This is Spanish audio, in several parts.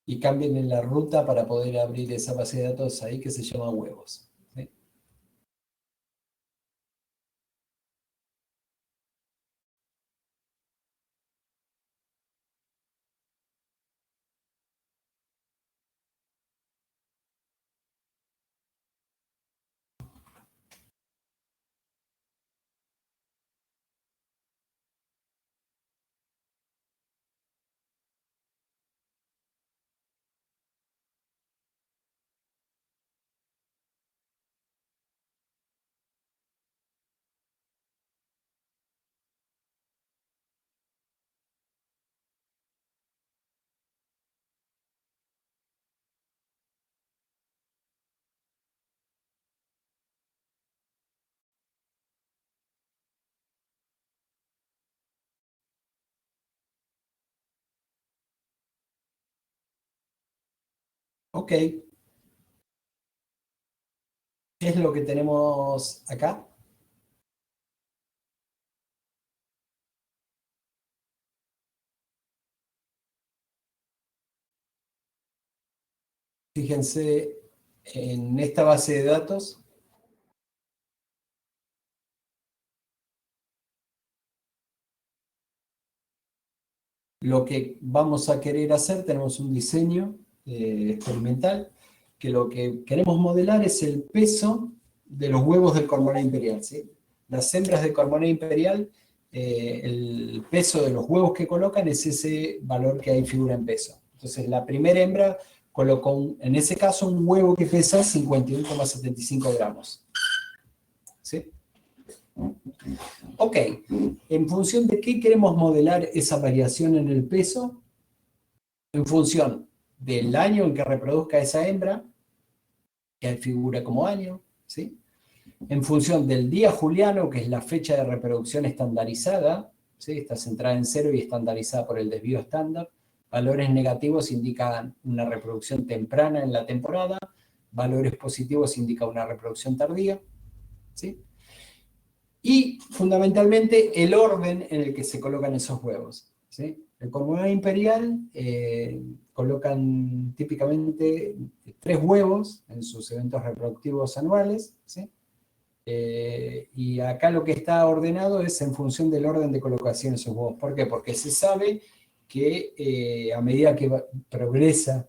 y cambien en la ruta para poder abrir esa base de datos ahí que se llama huevos. ¿Sí? Ok, ¿qué es lo que tenemos acá? Fíjense en esta base de datos. Lo que vamos a querer hacer, tenemos un diseño experimental, que lo que queremos modelar es el peso de los huevos del cormorán imperial. ¿Sí? Las hembras del cormorán imperial, el peso de los huevos que colocan es ese valor que ahí figura en peso. Entonces, la primera hembra colocó, en ese caso, un huevo que pesa 51,75 gramos. ¿Sí? Ok, en función de qué queremos modelar esa variación en el peso, en función del año en que reproduzca esa hembra, que figura como año, ¿sí? En función del día juliano, que es la fecha de reproducción estandarizada, ¿sí? Está centrada en cero y estandarizada por el desvío estándar. Valores negativos indican una reproducción temprana en la temporada, valores positivos indican una reproducción tardía, ¿sí? Y fundamentalmente el orden en el que se colocan esos huevos, ¿sí? El cormorán imperial colocan típicamente 3 huevos en sus eventos reproductivos anuales, ¿sí? Y acá lo que está ordenado es en función del orden de colocación de esos huevos. ¿Por qué? Porque se sabe que a medida que progresa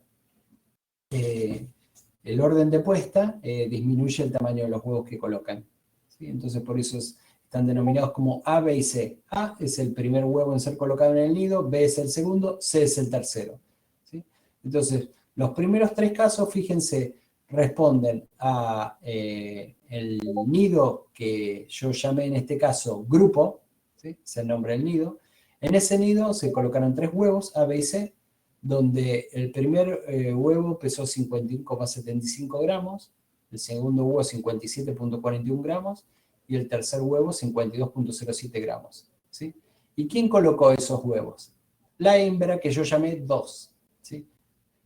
el orden de puesta, disminuye el tamaño de los huevos que colocan. ¿Sí? Entonces por eso están denominados como A, B y C. A es el primer huevo en ser colocado en el nido, B es el segundo, C es el tercero. ¿Sí? Entonces, los primeros 3 casos, fíjense, responden a el nido que yo llamé en este caso grupo, ¿sí? Es el nombre del nido. En ese nido se colocaron 3 huevos, A, B y C, donde el primer huevo pesó 51,75 gramos, el segundo huevo 57,41 gramos y el tercer huevo 52,07 gramos. ¿Sí? ¿Y quién colocó esos huevos? La hembra que yo llamé 2. ¿Sí?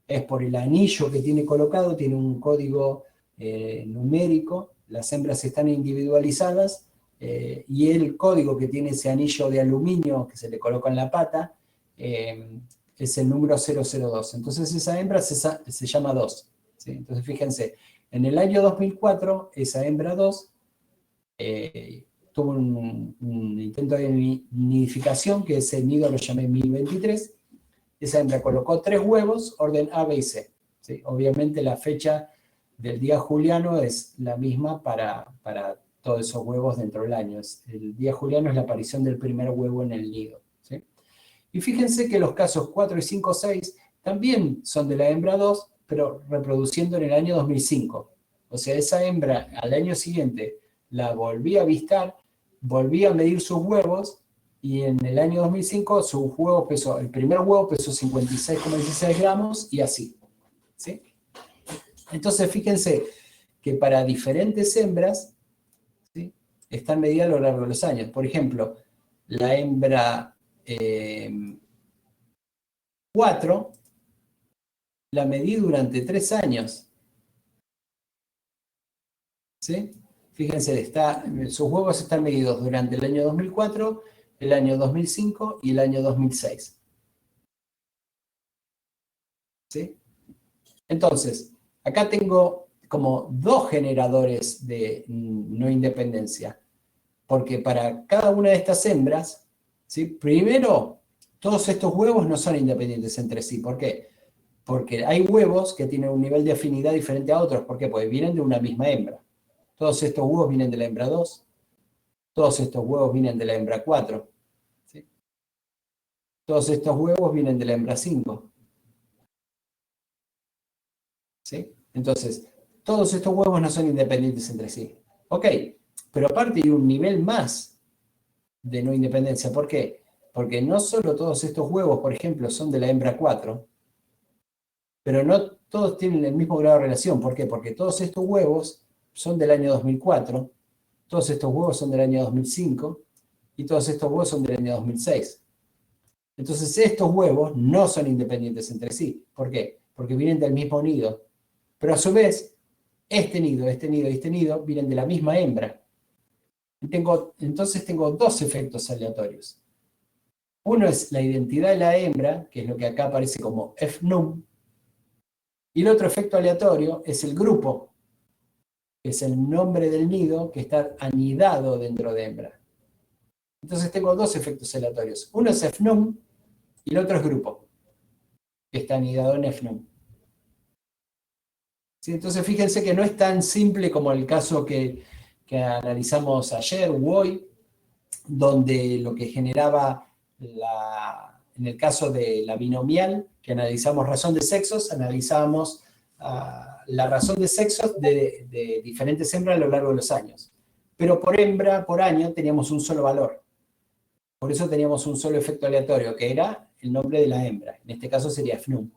Es por el anillo que tiene colocado, tiene un código numérico, las hembras están individualizadas y el código que tiene ese anillo de aluminio que se le coloca en la pata es el número 002. Entonces esa hembra se llama 2. ¿Sí? Entonces fíjense, en el año 2004, esa hembra 2 tuvo un intento de nidificación, que ese nido lo llamé 1023. Esa hembra colocó 3 huevos, orden A, B y C. ¿Sí? Obviamente la fecha del día juliano es la misma para todos esos huevos dentro del año. El día juliano es la aparición del primer huevo en el nido. ¿Sí? Y fíjense que los casos 4 y 5, 6 también son de la hembra 2, pero reproduciendo en el año 2005. O sea, esa hembra al año siguiente la volví a avistar, volví a medir sus huevos, y en el año 2005 su huevo pesó, el primer huevo pesó 56,16 gramos y así. ¿Sí? Entonces, fíjense que para diferentes hembras, ¿sí? Están medidas a lo largo de los años. Por ejemplo, la hembra 4 la medí durante 3 años. ¿Sí? Fíjense, sus huevos están medidos durante el año 2004, el año 2005 y el año 2006. ¿Sí? Entonces, acá tengo como dos generadores de no independencia, porque para cada una de estas hembras, ¿sí? Primero, todos estos huevos no son independientes entre sí. ¿Por qué? Porque hay huevos que tienen un nivel de afinidad diferente a otros. ¿Por qué? Porque vienen de una misma hembra. Todos estos huevos vienen de la hembra 2, todos estos huevos vienen de la hembra 4, ¿sí? Todos estos huevos vienen de la hembra 5. ¿Sí? Entonces, todos estos huevos no son independientes entre sí. Ok, pero aparte hay un nivel más de no independencia. ¿Por qué? Porque no solo todos estos huevos, por ejemplo, son de la hembra 4, pero no todos tienen el mismo grado de relación. ¿Por qué? Porque todos estos huevos son del año 2004, todos estos huevos son del año 2005 y todos estos huevos son del año 2006. Entonces, estos huevos no son independientes entre sí. ¿Por qué? Porque vienen del mismo nido. Pero a su vez, este nido, este nido y este nido vienen de la misma hembra. Entonces tengo dos efectos aleatorios. Uno es la identidad de la hembra, que es lo que acá aparece como fnum, y el otro efecto aleatorio es el grupo, que es el nombre del nido que está anidado dentro de hembra. Entonces tengo dos efectos aleatorios. Uno es fnum y el otro es grupo, que está anidado en fnum. ¿Sí? Entonces fíjense que no es tan simple como el caso que analizamos ayer u hoy, donde lo que generaba en el caso de la binomial, que analizamos razón de sexos, analizábamos la razón de sexos de diferentes hembras a lo largo de los años. Pero por hembra, por año, teníamos un solo valor. Por eso teníamos un solo efecto aleatorio, que era el nombre de la hembra. En este caso sería fnum.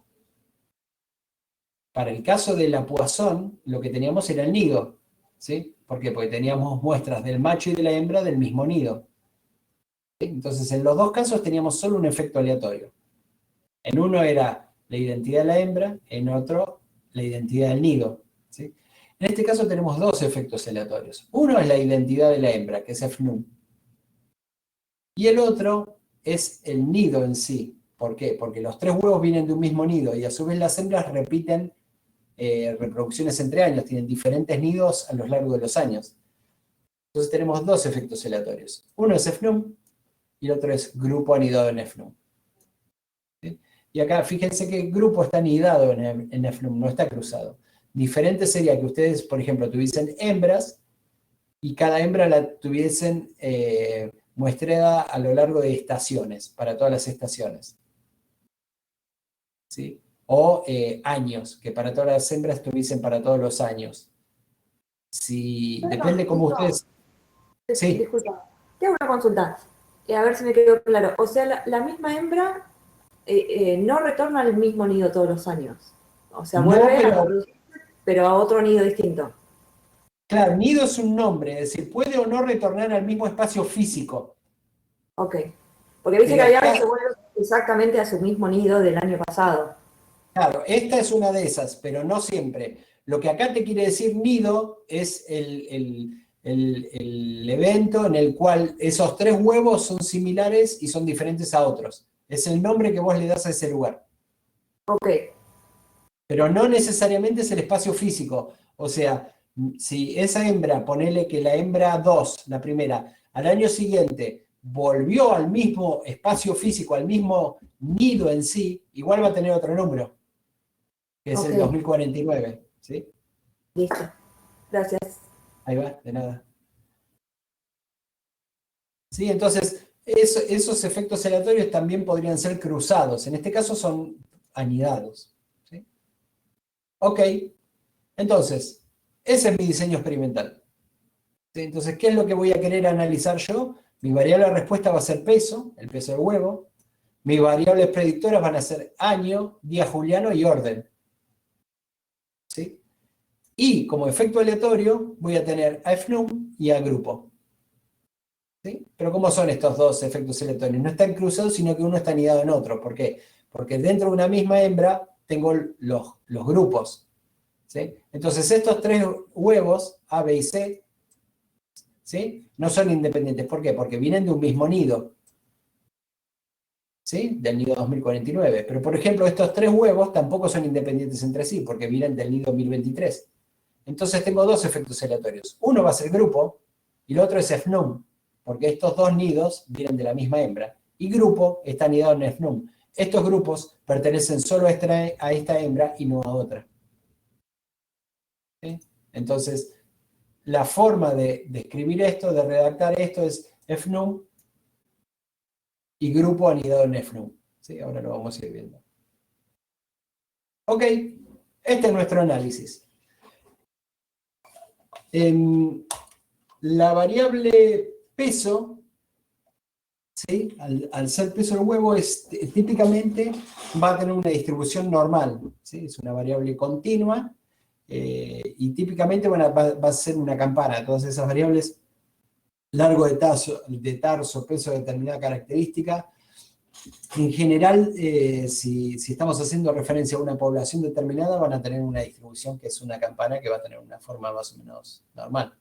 Para el caso de la Poisson, lo que teníamos era el nido. ¿Sí? ¿Por qué? Porque teníamos muestras del macho y de la hembra del mismo nido. ¿Sí? Entonces, en los dos casos teníamos solo un efecto aleatorio. En uno era la identidad de la hembra, en otro la identidad del nido. ¿Sí? En este caso tenemos dos efectos aleatorios. Uno es la identidad de la hembra, que es fnum. Y el otro es el nido en sí. ¿Por qué? Porque los tres huevos vienen de un mismo nido y a su vez las hembras repiten reproducciones entre años, tienen diferentes nidos a lo largo de los años. Entonces tenemos dos efectos aleatorios. Uno es fnum y el otro es grupo anidado en fnum. ¿Sí? Y acá fíjense que el grupo está anidado en fnum, no está cruzado. Diferente sería que ustedes, por ejemplo, tuviesen hembras y cada hembra la tuviesen muestrada a lo largo de estaciones, para todas las estaciones. ¿Sí? O años, que para todas las hembras tuviesen para todos los años. Si depende cómo ustedes... Sí. Disculpa, te hago una consulta, a ver si me quedó claro. O sea, la misma hembra no retorna al mismo nido todos los años. O sea, vuelve a reproducir, pero a otro nido distinto. Claro, nido es un nombre, es decir, puede o no retornar al mismo espacio físico. Ok, porque dice que hay aves que vuelven exactamente a su mismo nido del año pasado. Claro, esta es una de esas, pero no siempre. Lo que acá te quiere decir nido es el evento en el cual esos tres huevos son similares y son diferentes a otros. Es el nombre que vos le das a ese lugar. Ok. Pero no necesariamente es el espacio físico. O sea, si esa hembra, ponele que la hembra 2, la primera, al año siguiente volvió al mismo espacio físico, al mismo nido en sí, igual va a tener otro número, que es el 2049. ¿Sí? Listo. Gracias. Ahí va, de nada. Sí, entonces, esos efectos aleatorios también podrían ser cruzados. En este caso son anidados. ¿Sí? Ok, entonces, ese es mi diseño experimental. ¿Sí? Entonces, ¿qué es lo que voy a querer analizar yo? Mi variable de respuesta va a ser peso, el peso del huevo. Mis variables predictoras van a ser año, día juliano y orden. ¿Sí? Y como efecto aleatorio voy a tener a fnum y a grupo. ¿Sí? Pero ¿cómo son estos dos efectos aleatorios? No están cruzados, sino que uno está anidado en otro. ¿Por qué? Porque dentro de una misma hembra tengo los grupos. ¿Sí? Entonces estos tres huevos, A, B y C, ¿sí? No son independientes. ¿Por qué? Porque vienen de un mismo nido. ¿sí? Del nido 2049. Pero, por ejemplo, estos 3 huevos tampoco son independientes entre sí, porque vienen del nido 1023. Entonces tengo 2 efectos aleatorios. Uno va a ser grupo, y el otro es FNUM, porque estos 2 nidos vienen de la misma hembra. Y grupo está anidado en FNUM. Estos grupos pertenecen solo a esta hembra y no a otra. ¿Sí? Entonces, la forma de escribir esto, de redactar esto, es FNUM y grupo anidado en FNUM. ¿Sí? Ahora lo vamos a ir viendo. Ok, este es nuestro análisis. La variable peso, ¿sí? Al ser peso del huevo, típicamente va a tener una distribución normal, ¿sí? Es una variable continua y típicamente va a ser una campana. Todas esas variables, largo de tarso, peso de determinada característica. En general, si estamos haciendo referencia a una población determinada, van a tener una distribución que es una campana que va a tener una forma más o menos normal.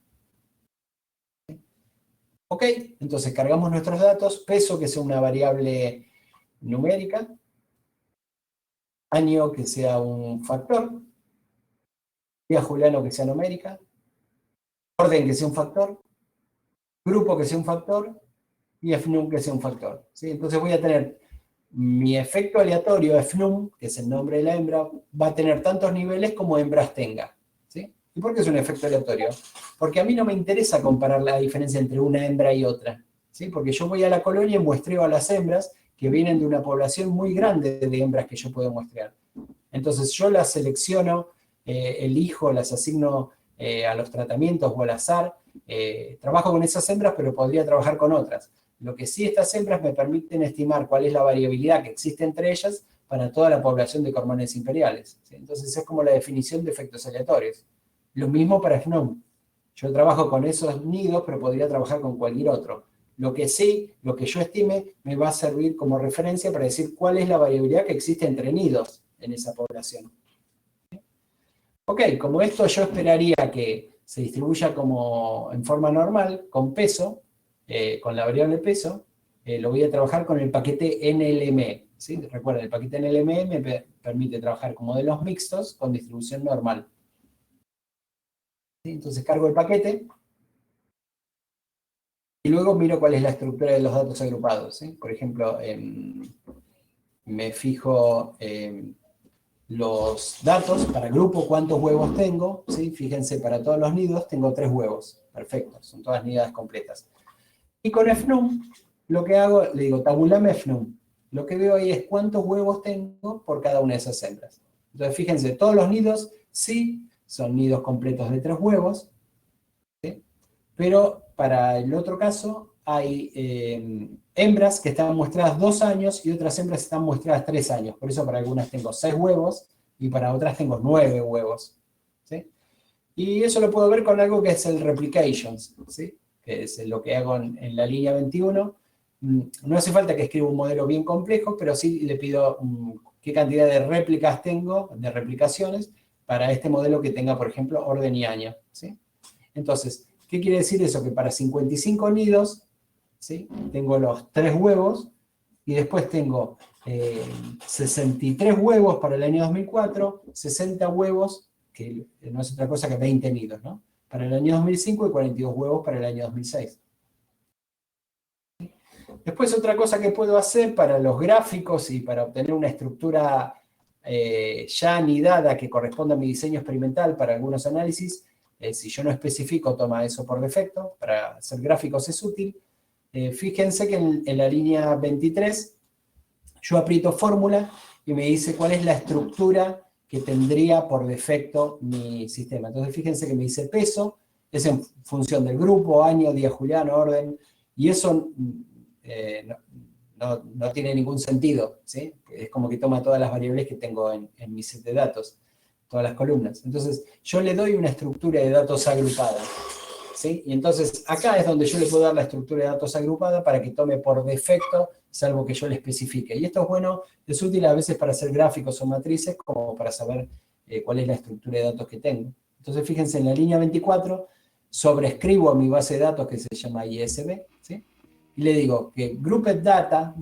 Ok, entonces cargamos nuestros datos, peso que sea una variable numérica, año que sea un factor, día juliano que sea numérica, orden que sea un factor, grupo que sea un factor y FNUM que sea un factor. ¿Sí? Entonces voy a tener mi efecto aleatorio FNUM, que es el nombre de la hembra, va a tener tantos niveles como hembras tenga. ¿Sí? ¿Y por qué es un efecto aleatorio? Porque a mí no me interesa comparar la diferencia entre una hembra y otra. ¿Sí? Porque yo voy a la colonia y muestreo a las hembras que vienen de una población muy grande de hembras que yo puedo muestrear. Entonces yo las selecciono, elijo, las asigno a los tratamientos o al azar. Trabajo con esas hembras, pero podría trabajar con otras. Lo que sí estas hembras me permiten estimar cuál es la variabilidad que existe entre ellas para toda la población de cormones imperiales. ¿Sí? Entonces es como la definición de efectos aleatorios. Lo mismo para FNUM. Yo trabajo con esos nidos, pero podría trabajar con cualquier otro. Lo que sí, lo que yo estime, me va a servir como referencia para decir cuál es la variabilidad que existe entre nidos en esa población. Ok, como esto yo esperaría que se distribuya como en forma normal, con peso, con la variable peso, lo voy a trabajar con el paquete NLM. ¿Sí? Recuerden, el paquete NLM me permite trabajar con modelos mixtos con distribución normal. ¿Sí? Entonces cargo el paquete y luego miro cuál es la estructura de los datos agrupados. ¿Sí? Por ejemplo, me fijo los datos para el grupo, cuántos huevos tengo. ¿Sí? Fíjense, para todos los nidos tengo 3 huevos. Perfecto, son todas nidadas completas. Y con FNUM, lo que hago, le digo tabulame FNUM. Lo que veo ahí es cuántos huevos tengo por cada una de esas hembras. Entonces, fíjense, todos los nidos sí son nidos completos de 3 huevos, ¿sí? Pero para el otro caso hay hembras que están muestradas 2 años y otras hembras están muestradas 3 años. Por eso para algunas tengo 6 huevos y para otras tengo 9 huevos. ¿Sí? Y eso lo puedo ver con algo que es el replications, ¿sí? Que es lo que hago en la línea 21. No hace falta que escriba un modelo bien complejo, pero sí le pido qué cantidad de réplicas tengo, de replicaciones, para este modelo que tenga, por ejemplo, orden y año. ¿Sí? Entonces, ¿qué quiere decir eso? Que para 55 nidos, ¿sí? Tengo los 3 huevos, y después tengo 63 huevos para el año 2004, 60 huevos, que no es otra cosa que 20 nidos, ¿no? Para el año 2005 y 42 huevos para el año 2006. Después otra cosa que puedo hacer para los gráficos y para obtener una estructura ya anidada que corresponda a mi diseño experimental para algunos análisis, si yo no especifico, toma eso por defecto, para hacer gráficos es útil. Fíjense que en la línea 23 yo aprieto fórmula y me dice cuál es la estructura que tendría por defecto mi sistema. Entonces fíjense que me dice peso, es en función del grupo, año, día juliano, orden, y eso no tiene ningún sentido, ¿sí? Es como que toma todas las variables que tengo en mi set de datos, todas las columnas. Entonces yo le doy una estructura de datos agrupada, ¿sí? Y entonces acá es donde yo le puedo dar la estructura de datos agrupada para que tome por defecto, salvo que yo le especifique. Y esto es bueno, es útil a veces para hacer gráficos o matrices, como para saber cuál es la estructura de datos que tengo. Entonces fíjense, en la línea 24 sobrescribo a mi base de datos que se llama ISB, ¿sí? y le digo que grouped data,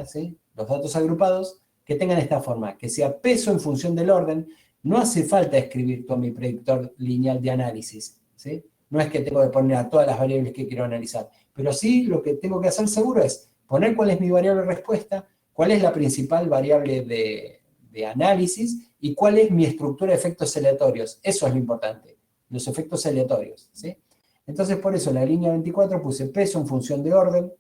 ¿sí? Los datos agrupados, que tengan esta forma, que sea peso en función del orden. No hace falta escribir todo mi predictor lineal de análisis, ¿sí? No es que tengo que poner a todas las variables que quiero analizar, pero sí lo que tengo que hacer seguro es poner cuál es mi variable respuesta, cuál es la principal variable de análisis y cuál es mi estructura de efectos aleatorios. Eso es lo importante, los efectos aleatorios, ¿sí? Entonces, por eso, en la línea 24 puse peso en función de orden.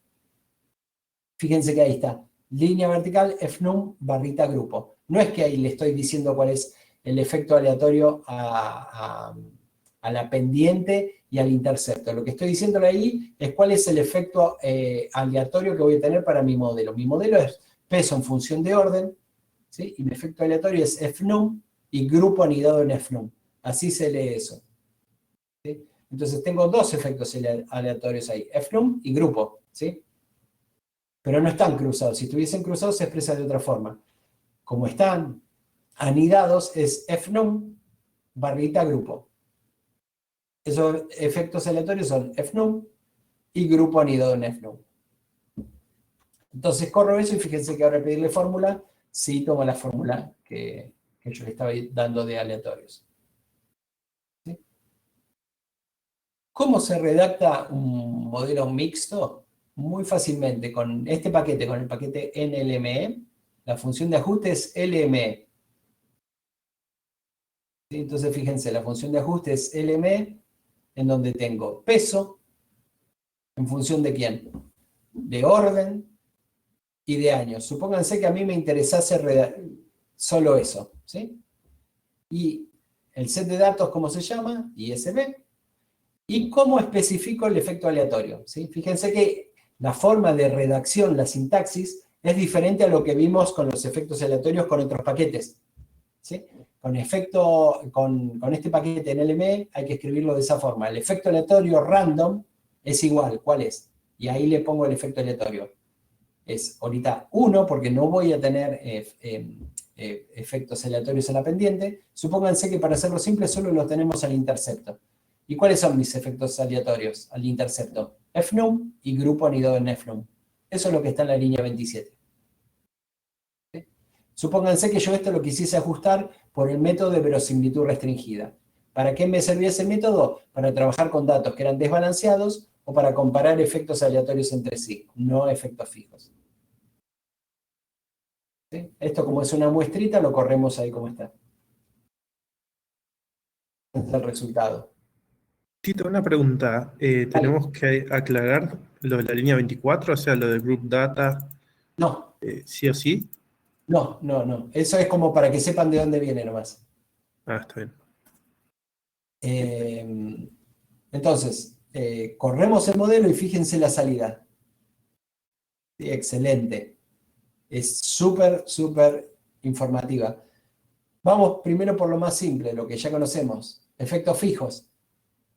Fíjense que ahí está, línea vertical, fnum, barrita grupo. No es que ahí le estoy diciendo cuál es el efecto aleatorio a la pendiente y al intercepto. Lo que estoy diciéndole ahí es cuál es el efecto aleatorio que voy a tener para mi modelo. Mi modelo es peso en función de orden, ¿sí? Y mi efecto aleatorio es fnum y grupo anidado en fnum. Así se lee eso, ¿sí? Entonces tengo dos efectos aleatorios ahí, fnum y grupo, ¿sí? Pero no están cruzados. Si estuviesen cruzados se expresa de otra forma. Como están anidados es fnum barrita grupo. Esos efectos aleatorios son fnum y grupo anidado en fnum. Entonces corro eso y fíjense que ahora pedirle fórmula, sí tomo la fórmula que yo le estaba dando de aleatorios. ¿Sí? ¿Cómo se redacta un modelo mixto? Muy fácilmente, con este paquete, con el paquete NLME, la función de ajuste es LME. ¿Sí? Entonces fíjense, la función de ajuste es LME, en donde tengo peso, ¿en función de quién? De orden y de años. Supónganse que a mí me interesase solo eso, ¿sí? Y el set de datos, ¿cómo se llama? ISB. ¿Y cómo especifico el efecto aleatorio? ¿Sí? Fíjense que la forma de redacción, la sintaxis, es diferente a lo que vimos con los efectos aleatorios con otros paquetes, ¿sí? Con este paquete en LME hay que escribirlo de esa forma. El efecto aleatorio random es igual. ¿Cuál es? Y ahí le pongo el efecto aleatorio. Es ahorita 1, porque no voy a tener efectos aleatorios en la pendiente. Supónganse que para hacerlo simple solo los tenemos al intercepto. ¿Y cuáles son mis efectos aleatorios al intercepto? Fnum y grupo anidado en fnum. Eso es lo que está en la línea 27. ¿Sí? Supónganse que yo esto lo quisiese ajustar por el método de verosimilitud restringida. ¿Para qué me servía ese método? Para trabajar con datos que eran desbalanceados o para comparar efectos aleatorios entre sí, no efectos fijos. ¿Sí? Esto, como es una muestrita, lo corremos ahí como está. Este es el resultado. Sí, tengo una pregunta. ¿Tenemos que aclarar lo de la línea 24, o sea, lo de Group Data, No, sí o sí? no. Eso es como para que sepan de dónde viene nomás. Ah, está bien. Entonces, corremos el modelo y fíjense la salida. Sí, excelente. Es súper informativa. Vamos primero por lo más simple, lo que ya conocemos. Efectos fijos.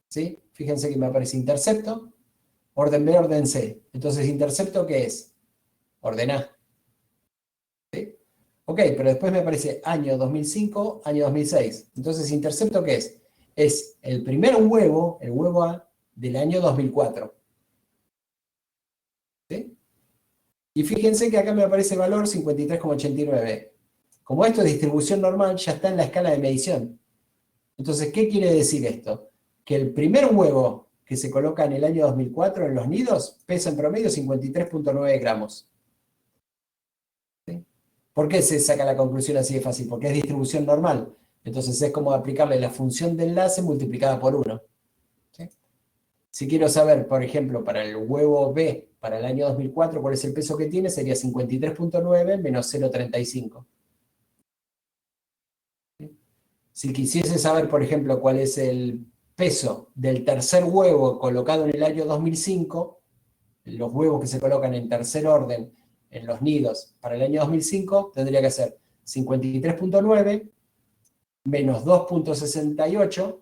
¿Sí? Fíjense que me aparece intercepto, orden B, orden C. Entonces, ¿intercepto qué es? Orden A. ¿Sí? Ok, pero después me aparece año 2005, año 2006. Entonces, ¿intercepto qué es? Es el primer huevo, el huevo A, del año 2004. ¿Sí? Y fíjense que acá me aparece valor 53,89. Como esto es distribución normal, ya está en la escala de medición. Entonces, ¿qué quiere decir esto? Que el primer huevo que se coloca en el año 2004 en los nidos pesa en promedio 53,9 gramos. ¿Sí? ¿Por qué se saca la conclusión así de fácil? Porque es distribución normal. Entonces es como aplicarle la función de enlace multiplicada por 1. ¿Sí? Si quiero saber, por ejemplo, para el huevo B, para el año 2004, cuál es el peso que tiene, sería 53,9 menos 0,35. ¿Sí? Si quisiese saber, por ejemplo, cuál es el peso del tercer huevo colocado en el año 2005, los huevos que se colocan en tercer orden en los nidos para el año 2005, tendría que ser 53,9 menos 2,68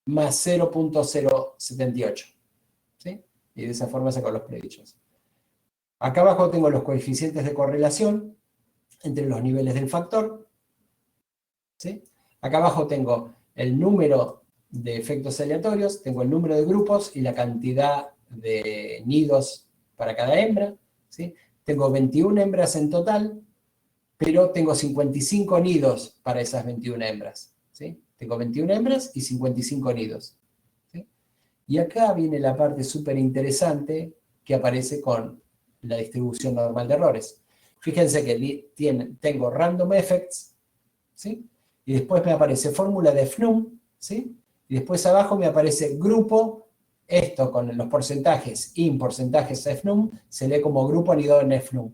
más 0,078. ¿Sí? Y de esa forma saco los predichos. Acá abajo tengo los coeficientes de correlación entre los niveles del factor. ¿Sí? Acá abajo tengo el número de efectos aleatorios, tengo el número de grupos y la cantidad de nidos para cada hembra, ¿sí? Tengo 21 hembras en total, pero tengo 55 nidos para esas 21 hembras, ¿sí? Tengo 21 hembras y 55 nidos, ¿sí? Y acá viene la parte súper interesante que aparece con la distribución normal de errores. Fíjense que tengo random effects, ¿sí? Y después me aparece fórmula de FNUM, ¿sí? Y después abajo me aparece grupo, esto con los porcentajes, porcentajes FNUM, se lee como grupo anidado en FNUM,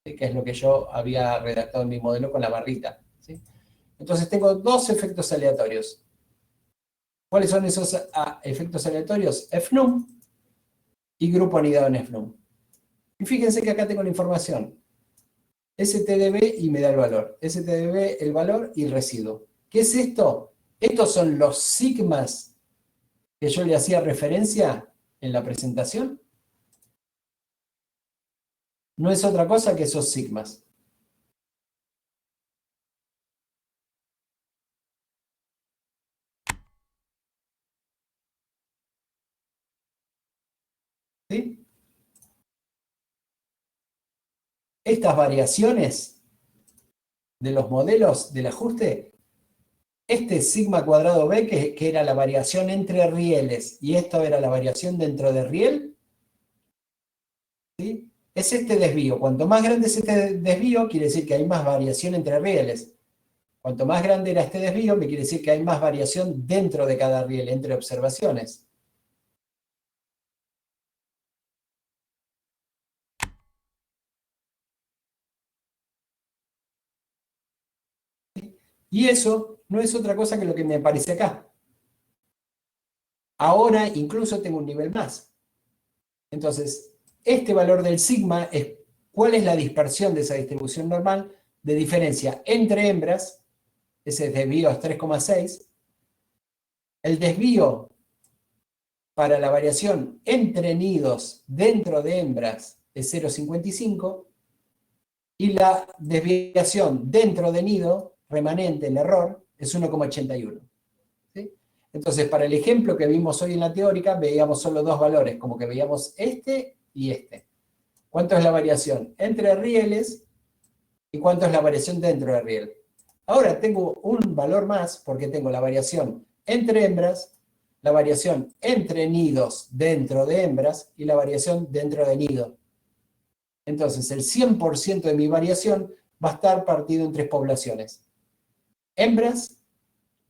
¿sí? Que es lo que yo había redactado en mi modelo con la barrita, ¿sí? Entonces tengo dos efectos aleatorios. ¿Cuáles son esos efectos aleatorios? FNUM y grupo anidado en FNUM. Y fíjense que acá tengo la información. STDB y me da el valor. STDB, el valor y el residuo. ¿Qué es esto? Estos son los sigmas que yo le hacía referencia en la presentación. No es otra cosa que esos sigmas. ¿Sí? Estas variaciones de los modelos del ajuste, este sigma cuadrado B, que era la variación entre rieles, y esto era la variación dentro de riel, ¿sí? Es este desvío. Cuanto más grande es este desvío, quiere decir que hay más variación entre rieles. Cuanto más grande era este desvío, me quiere decir que hay más variación dentro de cada riel, entre observaciones. Y eso no es otra cosa que lo que me aparece acá. Ahora incluso tengo un nivel más. Entonces, este valor del sigma es cuál es la dispersión de esa distribución normal de diferencia entre hembras, ese desvío es 3,6, el desvío para la variación entre nidos dentro de hembras es 0,55 y la desviación dentro de nido remanente, el error, es 1,81. ¿Sí? Entonces, para el ejemplo que vimos hoy en la teórica, veíamos solo dos valores, como que veíamos este y este. ¿Cuánto es la variación entre rieles y cuánto es la variación dentro de riel? Ahora tengo un valor más porque tengo la variación entre hembras, la variación entre nidos dentro de hembras y la variación dentro de nido. Entonces, el 100% de mi variación va a estar partido en tres poblaciones. Hembras,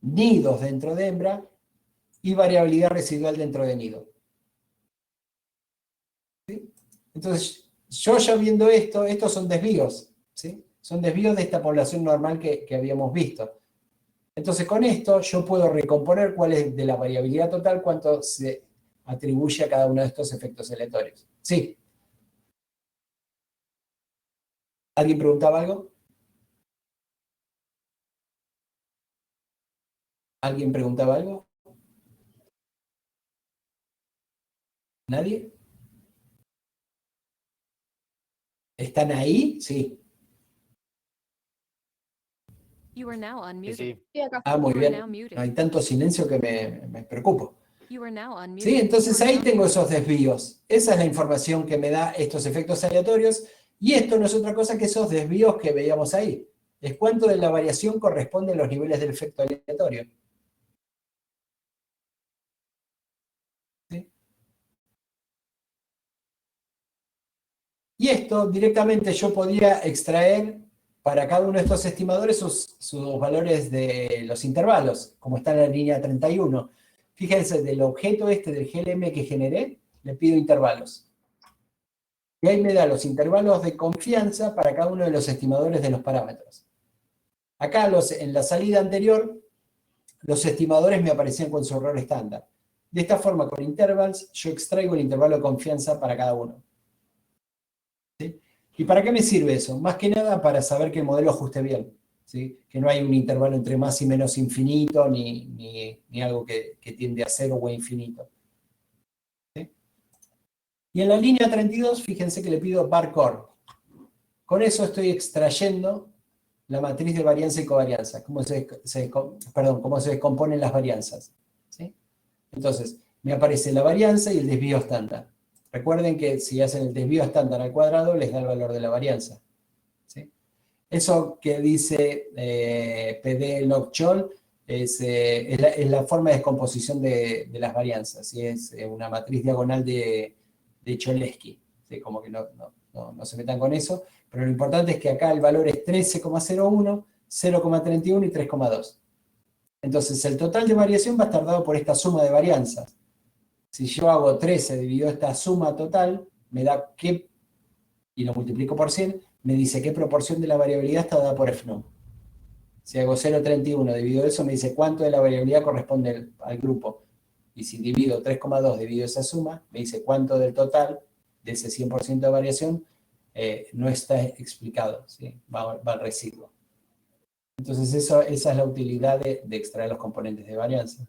nidos dentro de hembra y variabilidad residual dentro de nido. ¿Sí? Entonces, yo ya viendo esto, estos son desvíos, ¿sí? Son desvíos de esta población normal que habíamos visto. Entonces, con esto yo puedo recomponer cuál es de la variabilidad total, cuánto se atribuye a cada uno de estos efectos aleatorios. Sí. ¿Alguien preguntaba algo? ¿Alguien preguntaba algo? ¿Nadie? ¿Están ahí? Sí. You are now Sí, unmuted. sí. Sí, acá. Ah, muy You are bien. now muted. Hay tanto silencio que me preocupo. You are now unmuted. ¿Sí? Entonces You are ahí now tengo muted. esos desvíos. Esa es la información que me da estos efectos aleatorios. Y esto no es otra cosa que esos desvíos que veíamos ahí. Es cuánto de la variación corresponde a los niveles del efecto aleatorio. ¿Sí? Y esto directamente yo podría extraer para cada uno de estos estimadores sus valores de los intervalos, como está en la línea 31. Fíjense, del objeto este del GLM que generé, le pido intervalos. Y ahí me da los intervalos de confianza para cada uno de los estimadores de los parámetros. Acá en la salida anterior, los estimadores me aparecían con su error estándar. De esta forma, con intervals, yo extraigo el intervalo de confianza para cada uno. ¿Sí? ¿Y para qué me sirve eso? Más que nada para saber que el modelo ajuste bien. ¿Sí? Que no hay un intervalo entre más y menos infinito, ni algo que tiende a cero o a infinito. ¿Sí? Y en la línea 32, fíjense que le pido varcore. Con eso estoy extrayendo la matriz de varianza y covarianza, cómo se descomponen las varianzas. ¿Sí? Entonces, me aparece la varianza y el desvío estándar. Recuerden que si hacen el desvío estándar al cuadrado, les da el valor de la varianza. ¿Sí? Eso que dice PD log chol es la forma de descomposición de las varianzas. ¿Sí? Es una matriz diagonal de Cholesky. ¿Sí? Como que no se metan con eso. Pero lo importante es que acá el valor es 13,01, 0,31 y 3,2. Entonces el total de variación va a estar dado por esta suma de varianzas. Si yo hago 13 dividido esta suma total, me da qué, y lo multiplico por 100, me dice qué proporción de la variabilidad está dada por FNOM. Si hago 0,31 dividido eso, me dice cuánto de la variabilidad corresponde al grupo. Y si divido 3,2 dividido esa suma, me dice cuánto del total de ese 100% de variación no está explicado, ¿sí? Va al residuo. Entonces esa es la utilidad de extraer los componentes de varianza.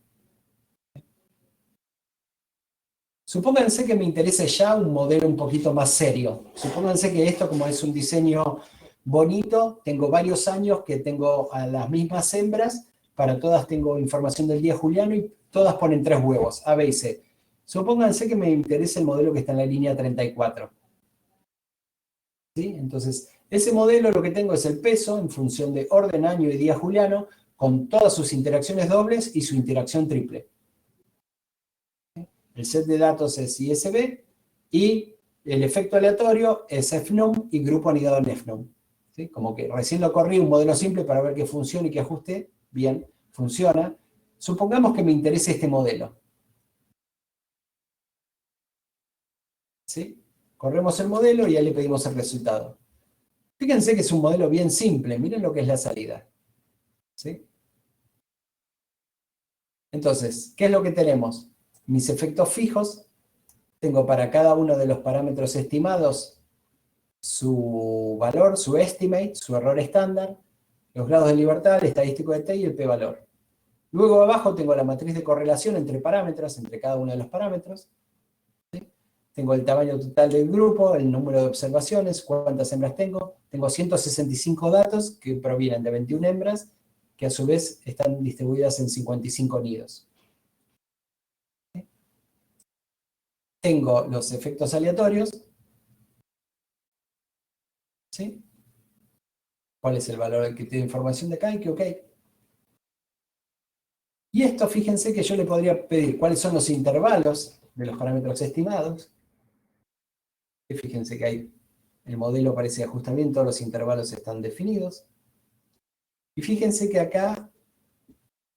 Supónganse que me interese ya un modelo un poquito más serio. Supónganse que esto, como es un diseño bonito, tengo varios años que tengo a las mismas hembras, para todas tengo información del día juliano y todas ponen 3 huevos, A, B y C. Supónganse que me interesa el modelo que está en la línea 34. ¿Sí? Entonces, ese modelo lo que tengo es el peso en función de orden, año y día juliano, con todas sus interacciones dobles y su interacción triple. El set de datos es ISB y el efecto aleatorio es FNOM y grupo anidado en FNOM. ¿Sí? Como que recién lo corrí un modelo simple para ver que funcione y que ajuste. Bien, funciona. Supongamos que me interese este modelo. ¿Sí? Corremos el modelo y ya le pedimos el resultado. Fíjense que es un modelo bien simple. Miren lo que es la salida. ¿Sí? Entonces, ¿qué es lo que tenemos? Mis efectos fijos. Tengo para cada uno de los parámetros estimados su valor, su estimate, su error estándar, los grados de libertad, el estadístico de T y el p-valor. Luego abajo tengo la matriz de correlación entre parámetros, entre cada uno de los parámetros. ¿Sí? Tengo el tamaño total del grupo, el número de observaciones, cuántas hembras tengo. Tengo 165 datos que provienen de 21 hembras, que a su vez están distribuidas en 55 nidos. ¿Sí? Tengo los efectos aleatorios. ¿Sí? ¿Cuál es el valor que tiene información de acá? Y que ok. Y esto, fíjense que yo le podría pedir cuáles son los intervalos de los parámetros estimados. Y fíjense que hay, el modelo parece ajustar bien, todos los intervalos están definidos. Y fíjense que acá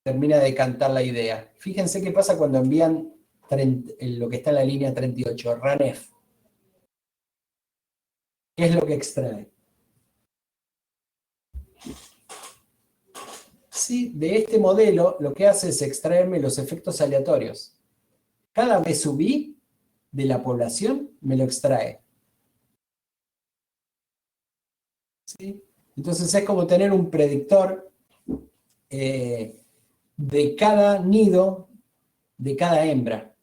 termina de cantar la idea. Fíjense qué pasa cuando envían lo que está en la línea 38, runF. ¿Qué es lo que extrae? Sí, de este modelo lo que hace es extraerme los efectos aleatorios. Cada vez subí de la población, me lo extrae. ¿Sí? Entonces es como tener un predictor de cada nido, de cada hembra.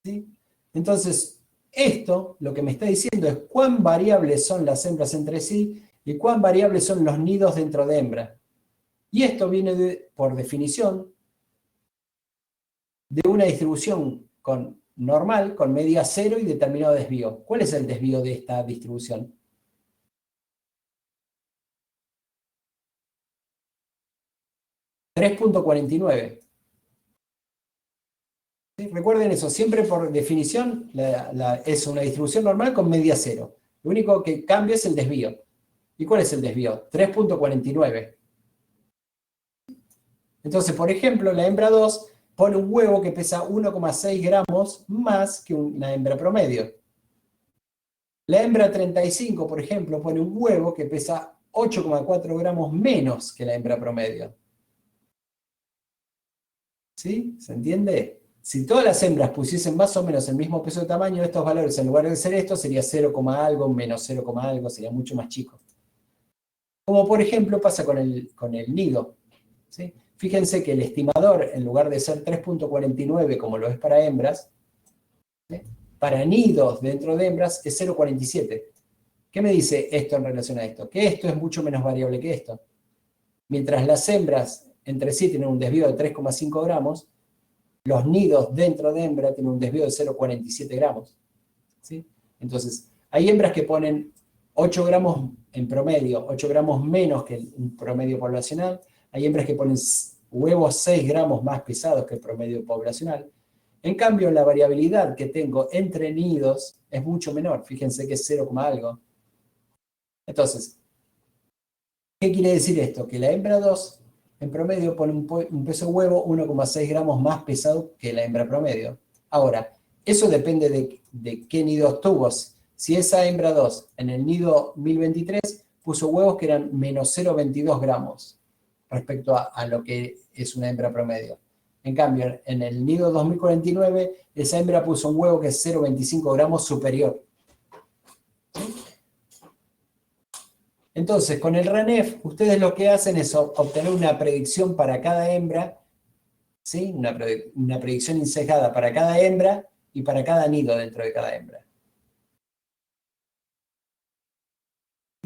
¿Sí? Entonces, esto lo que me está diciendo es cuán variables son las hembras entre sí y cuán variables son los nidos dentro de hembra. Y esto viene por definición de una distribución normal, con media cero y determinado desvío. ¿Cuál es el desvío de esta distribución? .49. ¿Sí? Recuerden eso, siempre por definición es una distribución normal con media cero. Lo único que cambia es el desvío. ¿Y cuál es el desvío? 3.49. Entonces, por ejemplo, la hembra 2 pone un huevo que pesa 1,6 gramos más que una hembra promedio. La hembra 35, por ejemplo, pone un huevo que pesa 8,4 gramos menos que la hembra promedio. ¿Sí? ¿Se entiende? Si todas las hembras pusiesen más o menos el mismo peso de tamaño, estos valores, en lugar de ser esto, sería 0, algo, menos 0, algo, sería mucho más chico. Como por ejemplo pasa con el nido. ¿Sí? Fíjense que el estimador, en lugar de ser 3.49 como lo es para hembras, ¿sí? Para nidos dentro de hembras es 0,47. ¿Qué me dice esto en relación a esto? Que esto es mucho menos variable que esto. Mientras las hembras entre sí tienen un desvío de 3,5 gramos, los nidos dentro de hembra tienen un desvío de 0,47 gramos. ¿Sí? Entonces, hay hembras que ponen 8 gramos en promedio, 8 gramos menos que un promedio poblacional. Hay hembras que ponen huevos 6 gramos más pesados que el promedio poblacional. En cambio, la variabilidad que tengo entre nidos es mucho menor. Fíjense que es 0, algo. Entonces, ¿qué quiere decir esto? Que la hembra 2 en promedio pone un peso huevo 1,6 gramos más pesado que la hembra promedio. Ahora, eso depende de qué nidos tuvo. Si esa hembra 2 en el nido 1023 puso huevos que eran menos 0,22 gramos respecto a lo que es una hembra promedio. En cambio, en el nido 2049, esa hembra puso un huevo que es 0,25 gramos superior. Entonces, con el RANEF, ustedes lo que hacen es obtener una predicción para cada hembra, ¿sí? Una predicción insejada para cada hembra y para cada nido dentro de cada hembra.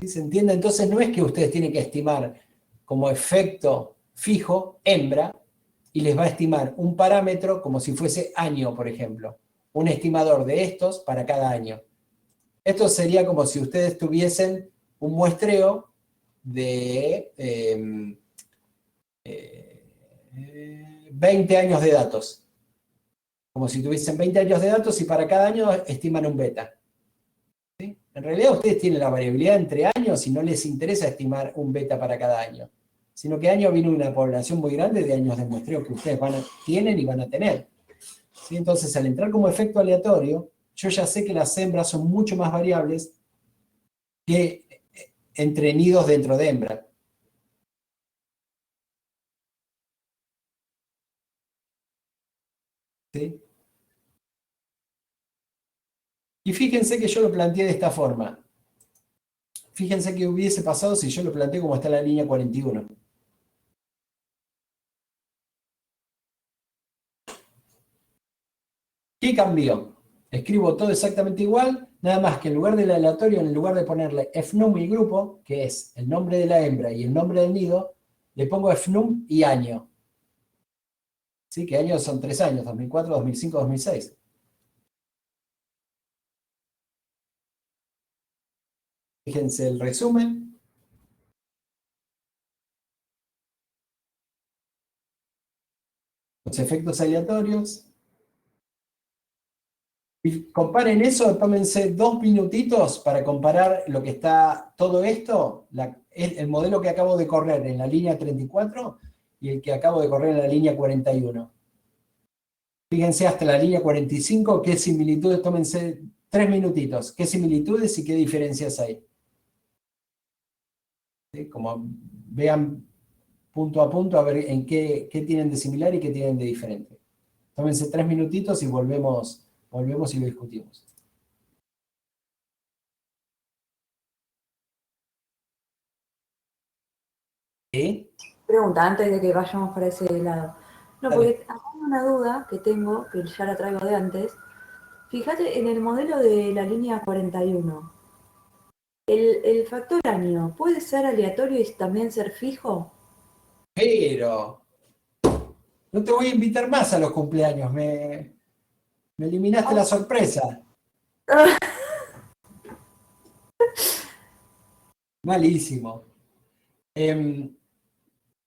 ¿Sí? ¿Se entiende? Entonces, no es que ustedes tienen que estimar como efecto fijo hembra y les va a estimar un parámetro como si fuese año, por ejemplo. Un estimador de estos para cada año. Esto sería como si ustedes tuviesen un muestreo de 20 años de datos. Como si tuviesen 20 años de datos y para cada año estiman un beta. ¿Sí? En realidad ustedes tienen la variabilidad entre años y no les interesa estimar un beta para cada año. Sino que año viene una población muy grande de años de muestreo que ustedes tienen y van a tener. ¿Sí? Entonces, al entrar como efecto aleatorio, yo ya sé que las hembras son mucho más variables que entre nidos dentro de hembra. ¿Sí? Y fíjense que yo lo planteé de esta forma. Fíjense qué hubiese pasado si yo lo planteé como está en la línea 41. ¿Qué cambió? Escribo todo exactamente igual, nada más que en lugar del aleatorio, en lugar de ponerle fnum y grupo, que es el nombre de la hembra y el nombre del nido, le pongo fnum y año. ¿Sí? Que años son 3 años, 2004, 2005, 2006. Fíjense el resumen. Los efectos aleatorios. Y comparen eso, tómense 2 minutitos para comparar lo que está todo esto, el modelo que acabo de correr en la línea 34 y el que acabo de correr en la línea 41. Fíjense hasta la línea 45 qué similitudes, tómense 3 minutitos, qué similitudes y qué diferencias hay. ¿Sí? Como vean punto a punto a ver en qué tienen de similar y qué tienen de diferente. Tómense 3 minutitos y volvemos y lo discutimos. ¿Sí? Pregunta, antes de que vayamos para ese lado. No, Dale. porque acá hay una duda que tengo, que ya la traigo de antes. Fíjate, en el modelo de la línea 41, ¿el factor año puede ser aleatorio y también ser fijo? Pero no te voy a invitar más a los cumpleaños, me eliminaste la sorpresa. Malísimo.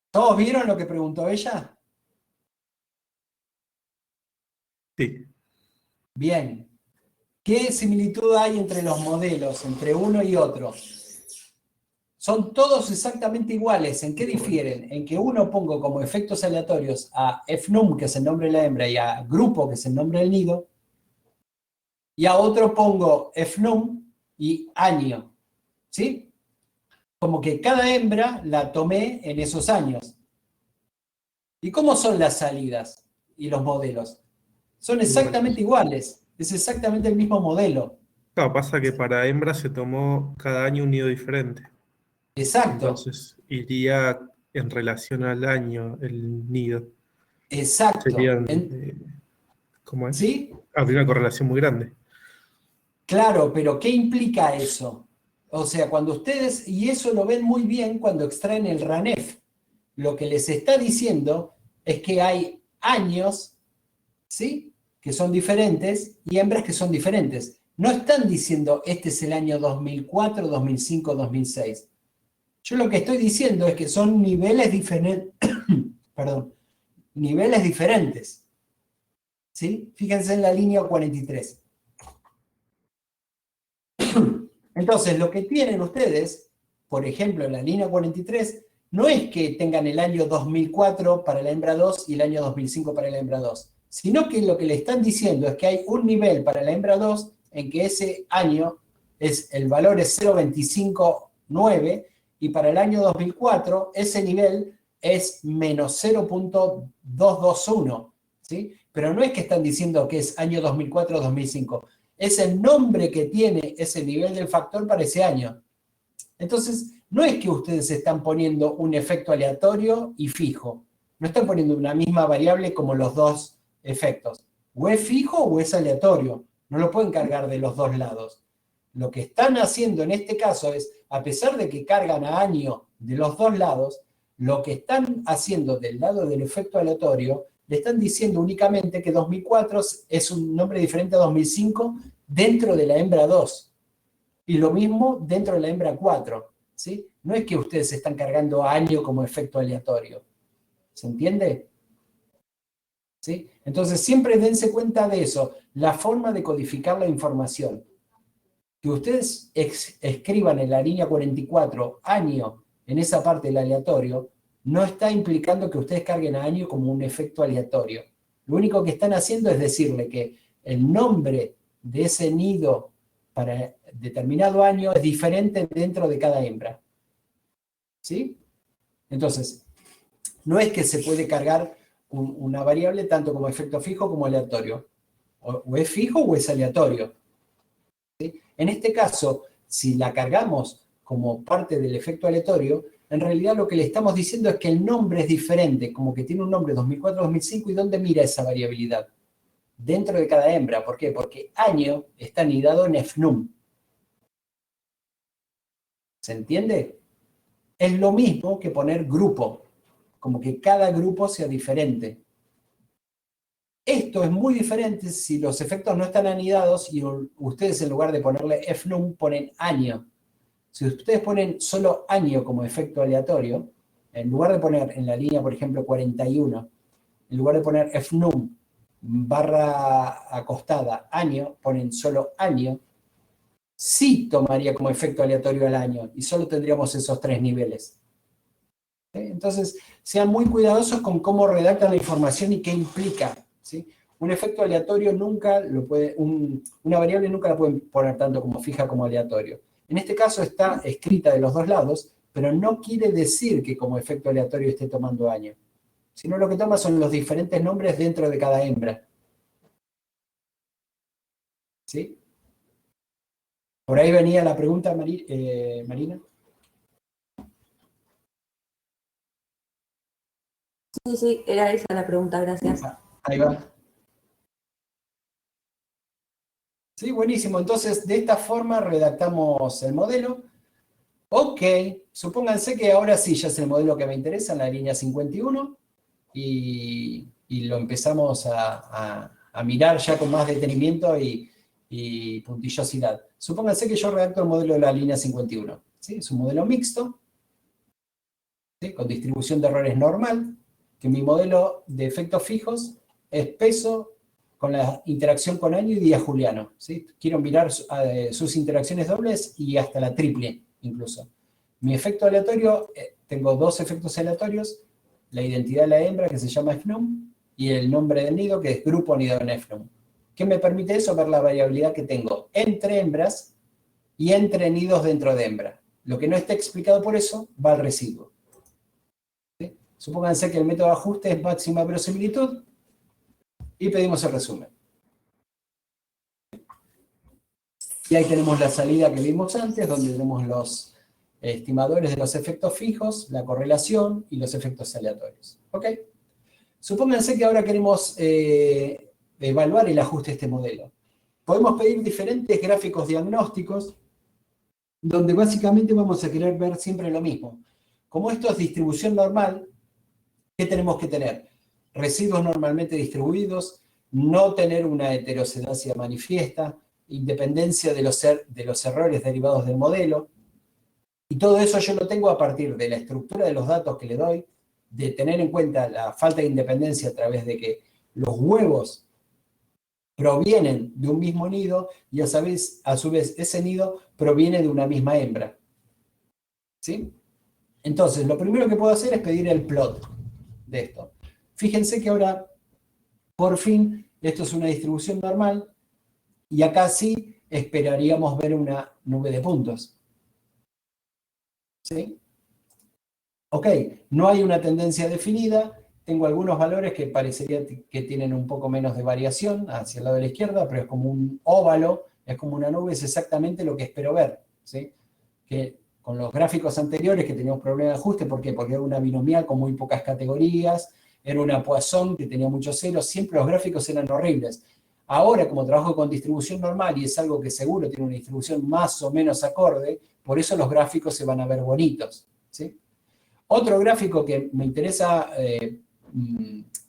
¿Todos vieron lo que preguntó ella? Sí. Bien. ¿Qué similitud hay entre los modelos, entre uno y otro? Son todos exactamente iguales. ¿En qué difieren? En que uno pongo como efectos aleatorios a fnum, que es el nombre de la hembra, y a grupo, que es el nombre del nido, y a otro pongo fnum y año. ¿Sí? Como que cada hembra la tomé en esos años. ¿Y cómo son las salidas y los modelos? Son exactamente iguales. Es exactamente el mismo modelo. Claro, pasa que para hembra se tomó cada año un nido diferente. Exacto. Entonces iría en relación al año el nido. Exacto. Serían, ¿cómo es? ¿Sí? Habría una correlación muy grande. Claro, pero ¿qué implica eso? O sea, cuando ustedes, y eso lo ven muy bien cuando extraen el RANEF, lo que les está diciendo es que hay años ¿sí? Que son diferentes, y hembras que son diferentes. No están diciendo, este es el año 2004, 2005, 2006. Yo lo que estoy diciendo es que son niveles diferentes, perdón, niveles diferentes. ¿Sí? Fíjense en la línea 43. Entonces, lo que tienen ustedes, por ejemplo, en la línea 43, no es que tengan el año 2004 para la hembra 2 y el año 2005 para la hembra 2, sino que lo que le están diciendo es que hay un nivel para la hembra 2 en que ese año el valor es 0.259 y para el año 2004 ese nivel es menos 0.221, ¿sí? Pero no es que están diciendo que es año 2004 o 2005, es el nombre que tiene ese nivel del factor para ese año. Entonces, no es que ustedes están poniendo un efecto aleatorio y fijo, no están poniendo una misma variable como los dos efectos. O es fijo o es aleatorio, no lo pueden cargar de los dos lados. Lo que están haciendo en este caso es, a pesar de que cargan a año de los dos lados, lo que están haciendo del lado del efecto aleatorio, le están diciendo únicamente que 2004 es un nombre diferente a 2005 dentro de la hembra 2. Y lo mismo dentro de la hembra 4. ¿Sí? No es que ustedes están cargando a año como efecto aleatorio. ¿Se entiende? ¿Sí? Entonces siempre dense cuenta de eso, la forma de codificar la información. Que ustedes escriban en la línea 44 año en esa parte del aleatorio, no está implicando que ustedes carguen a año como un efecto aleatorio. Lo único que están haciendo es decirle que el nombre de ese nido para determinado año es diferente dentro de cada hembra. ¿Sí? Entonces, no es que se puede cargar una variable tanto como efecto fijo como aleatorio. O es fijo o es aleatorio. ¿Sí? En este caso, si la cargamos como parte del efecto aleatorio, en realidad lo que le estamos diciendo es que el nombre es diferente, como que tiene un nombre 2004-2005, ¿y dónde mira esa variabilidad? Dentro de cada hembra. ¿Por qué? Porque año está anidado en FNUM. ¿Se entiende? Es lo mismo que poner grupo, como que cada grupo sea diferente. Esto es muy diferente si los efectos no están anidados y ustedes en lugar de ponerle FNUM ponen año. Si ustedes ponen solo año como efecto aleatorio, en lugar de poner en la línea, por ejemplo, 41, en lugar de poner FNUM barra acostada año, ponen solo año, sí tomaría como efecto aleatorio al año y solo tendríamos esos tres niveles. Entonces, sean muy cuidadosos con cómo redactan la información y qué implica. ¿Sí? Un efecto aleatorio nunca lo puede, una variable nunca la pueden poner tanto como fija como aleatorio. En este caso está escrita de los dos lados, pero no quiere decir que como efecto aleatorio esté tomando año, sino lo que toma son los diferentes nombres dentro de cada hembra. ¿Sí? Por ahí venía la pregunta, Marina. Sí, era esa la pregunta, gracias. Ahí va. Sí, buenísimo. Entonces, de esta forma redactamos el modelo. Ok, supónganse que ahora sí ya es el modelo que me interesa en la línea 51 y lo empezamos a mirar ya con más detenimiento y puntillosidad. Supónganse que yo redacto el modelo de la línea 51. ¿Sí? Es un modelo mixto, ¿sí? Con distribución de errores normal, que mi modelo de efectos fijos es peso con la interacción con año y día juliano. ¿Sí? Quiero mirar sus interacciones dobles y hasta la triple incluso. Mi efecto aleatorio, tengo dos efectos aleatorios, la identidad de la hembra que se llama FNUM y el nombre del nido que es grupo anidado en FNUM. ¿Qué me permite eso? Ver la variabilidad que tengo entre hembras y entre nidos dentro de hembra. Lo que no está explicado por eso va al residuo. ¿Sí? Supónganse que el método de ajuste es máxima verosimilitud y pedimos el resumen. Y ahí tenemos la salida que vimos antes, donde tenemos los estimadores de los efectos fijos, la correlación y los efectos aleatorios. ¿Ok? Supónganse que ahora queremos evaluar el ajuste de este modelo. Podemos pedir diferentes gráficos diagnósticos, donde básicamente vamos a querer ver siempre lo mismo. Como esto es distribución normal, ¿qué tenemos que tener? Residuos normalmente distribuidos, no tener una heterocedacia manifiesta, independencia de los errores derivados del modelo. Y todo eso yo lo tengo a partir de la estructura de los datos que le doy, de tener en cuenta la falta de independencia a través de que los huevos provienen de un mismo nido y a su vez ese nido proviene de una misma hembra. ¿Sí? Entonces, lo primero que puedo hacer es pedir el plot de esto. Fíjense que ahora, por fin, esto es una distribución normal y acá sí esperaríamos ver una nube de puntos. ¿Sí? Ok, no hay una tendencia definida, tengo algunos valores que parecería que tienen un poco menos de variación hacia el lado de la izquierda, pero es como un óvalo, es como una nube, es exactamente lo que espero ver. ¿Sí? Que con los gráficos anteriores que teníamos problemas de ajuste, ¿por qué? Porque era una binomial con muy pocas categorías, era una Poisson que tenía muchos ceros, siempre los gráficos eran horribles. Ahora, como trabajo con distribución normal y es algo que seguro tiene una distribución más o menos acorde, por eso los gráficos se van a ver bonitos. ¿Sí? Otro gráfico que me interesa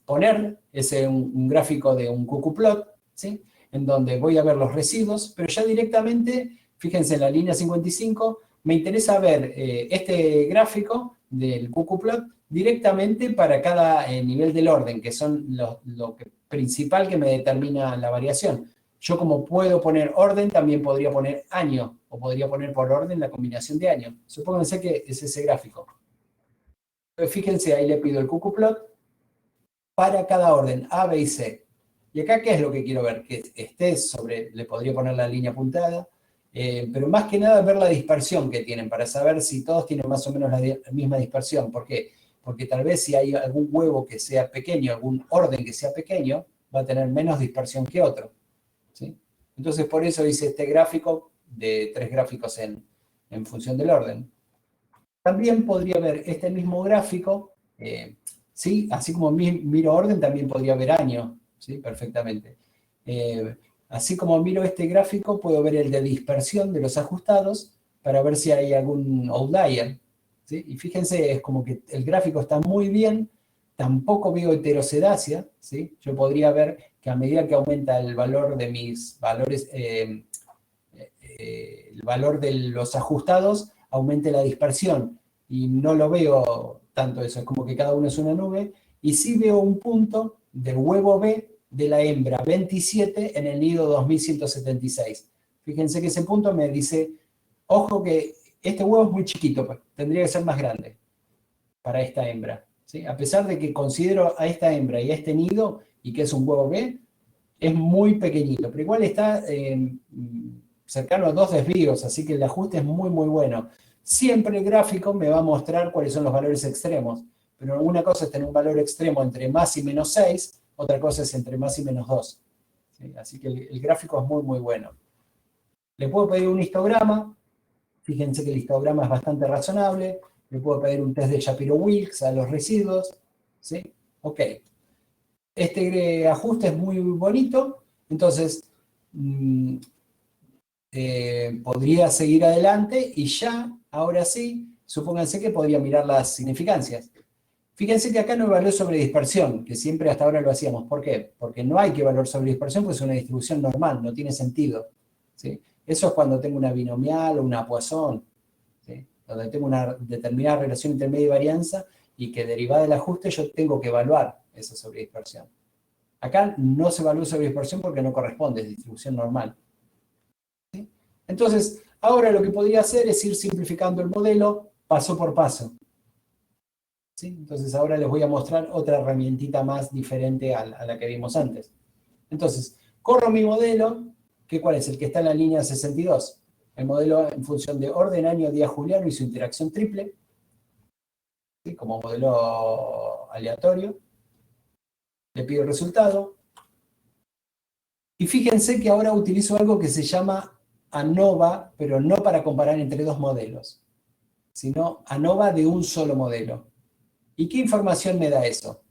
poner es un gráfico de un cucuplot, ¿sí? En donde voy a ver los residuos, pero ya directamente, fíjense en la línea 55, me interesa ver este gráfico del cucuplot directamente para cada nivel del orden, que son lo principal que me determina la variación. Yo como puedo poner orden, también podría poner año, o podría poner por orden la combinación de año. Supónganse que es ese gráfico. Fíjense, ahí le pido el cucuplot para cada orden, A, B y C. Y acá, ¿qué es lo que quiero ver? Que esté sobre, le podría poner la línea puntada, pero más que nada ver la dispersión que tienen, para saber si todos tienen más o menos la misma dispersión. ¿Por qué? Porque tal vez si hay algún huevo que sea pequeño, algún orden que sea pequeño, va a tener menos dispersión que otro. ¿Sí? Entonces, por eso hice este gráfico de 3 gráficos en función del orden. También podría ver este mismo gráfico, ¿sí? Así como miro orden, también podría ver año, ¿sí? Perfectamente. Así como miro este gráfico, puedo ver el de dispersión de los ajustados para ver si hay algún outlier. ¿Sí? Y fíjense, es como que el gráfico está muy bien, tampoco veo heterocedacia, ¿sí? Yo podría ver que a medida que aumenta el valor de mis valores, el valor de los ajustados, aumente la dispersión, y no lo veo tanto eso, es como que cada uno es una nube, y sí veo un punto del huevo B de la hembra 27 en el nido 2176. Fíjense que ese punto me dice, ojo que este huevo es muy chiquito, pues, tendría que ser más grande para esta hembra. ¿Sí? A pesar de que considero a esta hembra y a este nido, y que es un huevo B, es muy pequeñito, pero igual está cercano a 2 desvíos, así que el ajuste es muy, muy bueno. Siempre el gráfico me va a mostrar cuáles son los valores extremos, pero una cosa es tener un valor extremo entre más y menos 6, otra cosa es entre más y menos 2. ¿Sí? Así que el gráfico es muy, muy bueno. Le puedo pedir un histograma, fíjense que el histograma es bastante razonable, le puedo pedir un test de Shapiro-Wilks a los residuos, ¿sí? Ok. Este ajuste es muy bonito, entonces podría seguir adelante y ya, ahora sí, supónganse que podría mirar las significancias. Fíjense que acá no evalué sobre dispersión, que siempre hasta ahora lo hacíamos. ¿Por qué? Porque no hay que evaluar sobre dispersión, porque es una distribución normal, no tiene sentido. ¿Sí? Eso es cuando tengo una binomial o una Poisson, ¿sí? Donde tengo una determinada relación entre media y varianza y que derivada del ajuste yo tengo que evaluar esa sobredispersión. Acá no se evalúa sobredispersión porque no corresponde, es distribución normal. ¿Sí? Entonces, ahora lo que podría hacer es ir simplificando el modelo paso por paso. ¿Sí? Entonces ahora les voy a mostrar otra herramientita más diferente a la que vimos antes. Entonces, corro mi modelo, ¿cuál es? El que está en la línea 62. El modelo en función de orden, año, día juliano y su interacción triple, ¿sí? Como modelo aleatorio. Le pido el resultado. Y fíjense que ahora utilizo algo que se llama ANOVA, pero no para comparar entre dos modelos, sino ANOVA de un solo modelo. ¿Y qué información me da eso?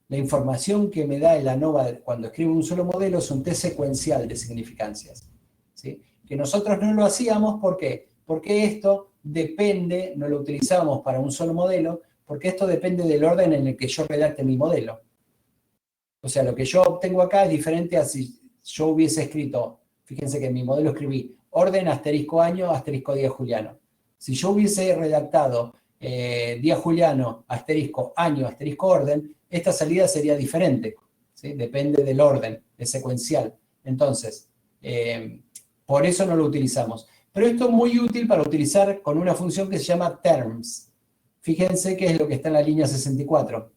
La información que me da el ANOVA cuando escribo un solo modelo es un test secuencial de significancias. ¿Sí? Que nosotros no lo hacíamos, ¿por qué? Porque esto depende, no lo utilizamos para un solo modelo, porque esto depende del orden en el que yo redacte mi modelo. O sea, lo que yo obtengo acá es diferente a si yo hubiese escrito, fíjense que en mi modelo escribí orden asterisco año asterisco día juliano. Si yo hubiese redactado día juliano asterisco año asterisco orden, esta salida sería diferente, ¿sí? Depende del orden, es secuencial. Entonces, por eso no lo utilizamos. Pero esto es muy útil para utilizar con una función que se llama terms. Fíjense que es lo que está en la línea 64.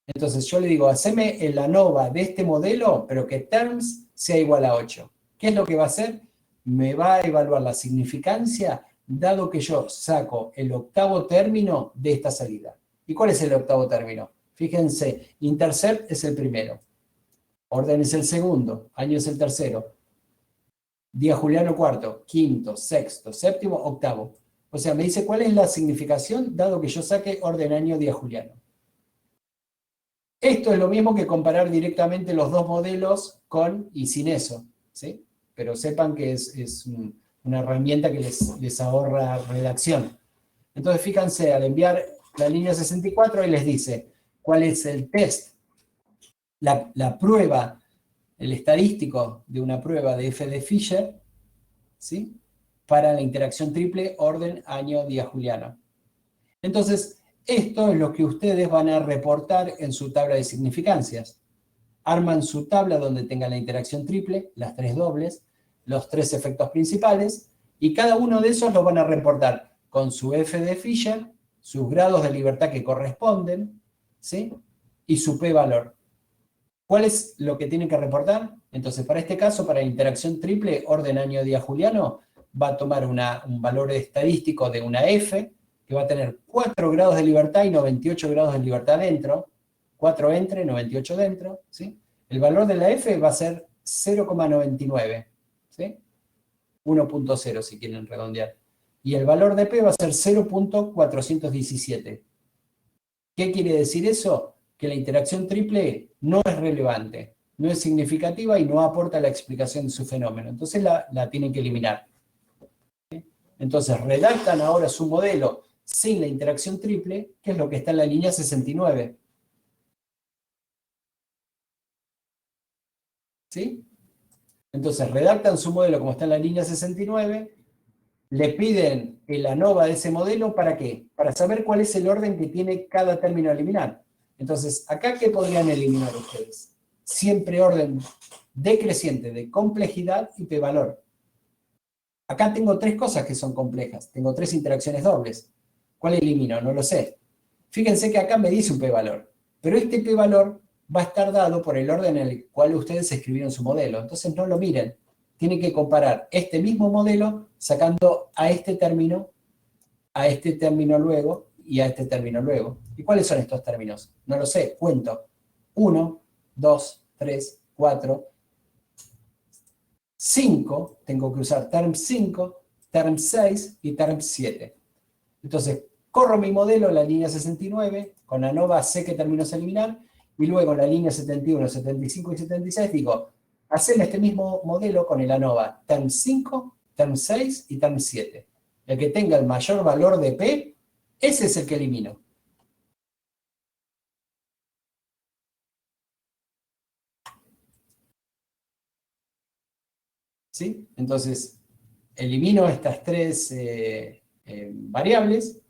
Entonces yo le digo, haceme el ANOVA de este modelo, pero que terms sea igual a 8. ¿Qué es lo que va a hacer? Me va a evaluar la significancia dado que yo saco el octavo término de esta salida. ¿Y cuál es el octavo término? Fíjense, intercept es el primero, orden es el segundo, año es el tercero, día juliano cuarto, quinto, sexto, séptimo, octavo. O sea, me dice cuál es la significación dado que yo saque orden año día juliano. Esto es lo mismo que comparar directamente los dos modelos con y sin eso, ¿sí? Pero sepan que es una herramienta que les ahorra redacción. Entonces, fíjense, al enviar la línea 64, ahí les dice cuál es el test, la prueba, el estadístico de una prueba de F de Fisher, ¿sí? Para la interacción triple orden año día juliano. Entonces, esto es lo que ustedes van a reportar en su tabla de significancias. Arman su tabla donde tengan la interacción triple, las tres dobles, los tres efectos principales, y cada uno de esos los van a reportar con su F de Fisher, sus grados de libertad que corresponden, ¿sí? Y su p-valor. ¿Cuál es lo que tienen que reportar? Entonces, para este caso, para la interacción triple, orden año día juliano, va a tomar un valor estadístico de una F, que va a tener 4 grados de libertad y 98 grados de libertad dentro, 4 entre, 98 dentro, ¿sí? El valor de la F va a ser 0,99, ¿sí? 1.0 si quieren redondear. Y el valor de P va a ser 0.417. ¿Qué quiere decir eso? Que la interacción triple no es relevante, no es significativa y no aporta la explicación de su fenómeno. Entonces la tienen que eliminar. ¿Sí? Entonces redactan ahora su modelo sin la interacción triple, que es lo que está en la línea 69. ¿Sí? Entonces redactan su modelo como está en la línea 69, le piden el ANOVA de ese modelo, ¿para qué? Para saber cuál es el orden que tiene cada término a eliminar. Entonces, ¿acá qué podrían eliminar ustedes? Siempre orden decreciente de complejidad y p-valor. Acá tengo tres cosas que son complejas, tengo tres interacciones dobles. ¿Cuál elimino? No lo sé. Fíjense que acá me dice un p-valor, pero este p-valor va a estar dado por el orden en el cual ustedes escribieron su modelo. Entonces no lo miren. Tienen que comparar este mismo modelo sacando a este término luego y a este término luego. ¿Y cuáles son estos términos? No lo sé, cuento. 1, 2, 3, 4, 5, tengo que usar term 5, term 6 y term 7. Entonces, corro mi modelo en la línea 69, con ANOVA sé qué términos eliminar, y luego en la línea 71, 75 y 76 digo, haceme este mismo modelo con el ANOVA, term 5, term 6 y term 7. El que tenga el mayor valor de P, ese es el que elimino. ¿Sí? Entonces, elimino estas tres variables,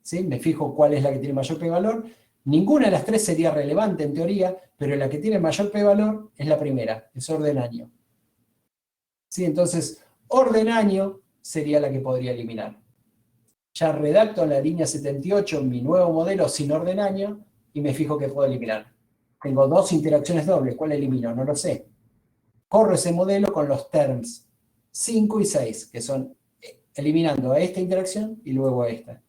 ¿sí? Me fijo cuál es la que tiene mayor p-valor. Ninguna de las tres sería relevante en teoría, pero la que tiene mayor p-valor es la primera, es orden año. ¿Sí? Entonces, orden año sería la que podría eliminar. Ya redacto en la línea 78 mi nuevo modelo sin orden año y me fijo que puedo eliminar. Tengo dos interacciones dobles, ¿cuál elimino? No lo sé. Corro ese modelo con los terms 5 y 6, que son eliminando a esta interacción y luego a esta.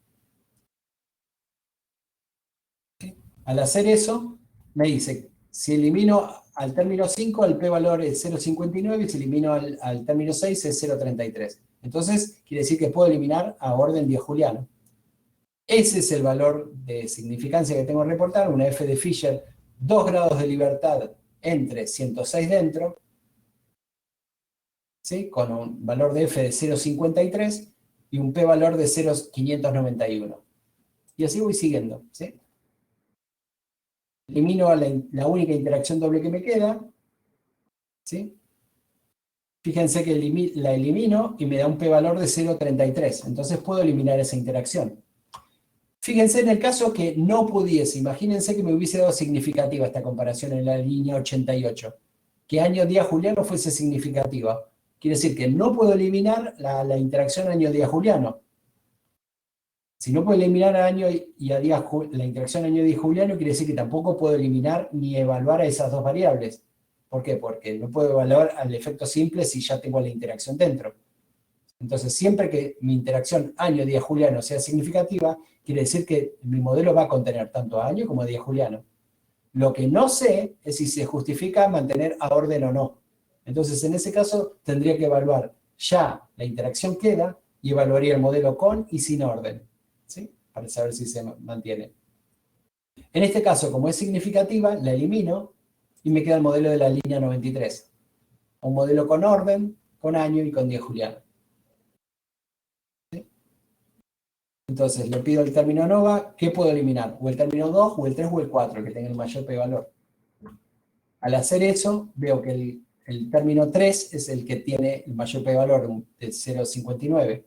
Al hacer eso, me dice, si elimino al término 5, el p-valor es 0,59 y si elimino al término 6 es 0,33. Entonces, quiere decir que puedo eliminar a orden día juliano. Ese es el valor de significancia que tengo que reportar, una F de Fisher, 2 grados de libertad entre 106 dentro, ¿sí? Con un valor de F de 0,53 y un p-valor de 0,591. Y así voy siguiendo, ¿sí? Elimino la única interacción doble que me queda, ¿sí? Fíjense que la elimino y me da un p-valor de 0,33. Entonces puedo eliminar esa interacción. Fíjense en el caso que no pudiese. Imagínense que me hubiese dado significativa esta comparación en la línea 88. Que año, día, juliano fuese significativa. Quiere decir que no puedo eliminar la interacción año, día, juliano. Si no puedo eliminar a año y a día, la interacción año, día, juliano, quiere decir que tampoco puedo eliminar ni evaluar a esas dos variables. ¿Por qué? Porque no puedo evaluar al efecto simple si ya tengo la interacción dentro. Entonces, siempre que mi interacción año, día, juliano sea significativa, quiere decir que mi modelo va a contener tanto a año como a día juliano. Lo que no sé es si se justifica mantener a orden o no. Entonces, en ese caso, tendría que evaluar ya la interacción queda y evaluaría el modelo con y sin orden, ¿sí? Para saber si se mantiene. En este caso, como es significativa, la elimino y me queda el modelo de la línea 93. Un modelo con orden, con año y con día juliano. ¿Sí? Entonces, le pido el término ANOVA, ¿qué puedo eliminar? O el término 2, o el 3, o el 4, que tenga el mayor p-valor. Al hacer eso, veo que el término 3 es el que tiene el mayor p-valor de 0,59.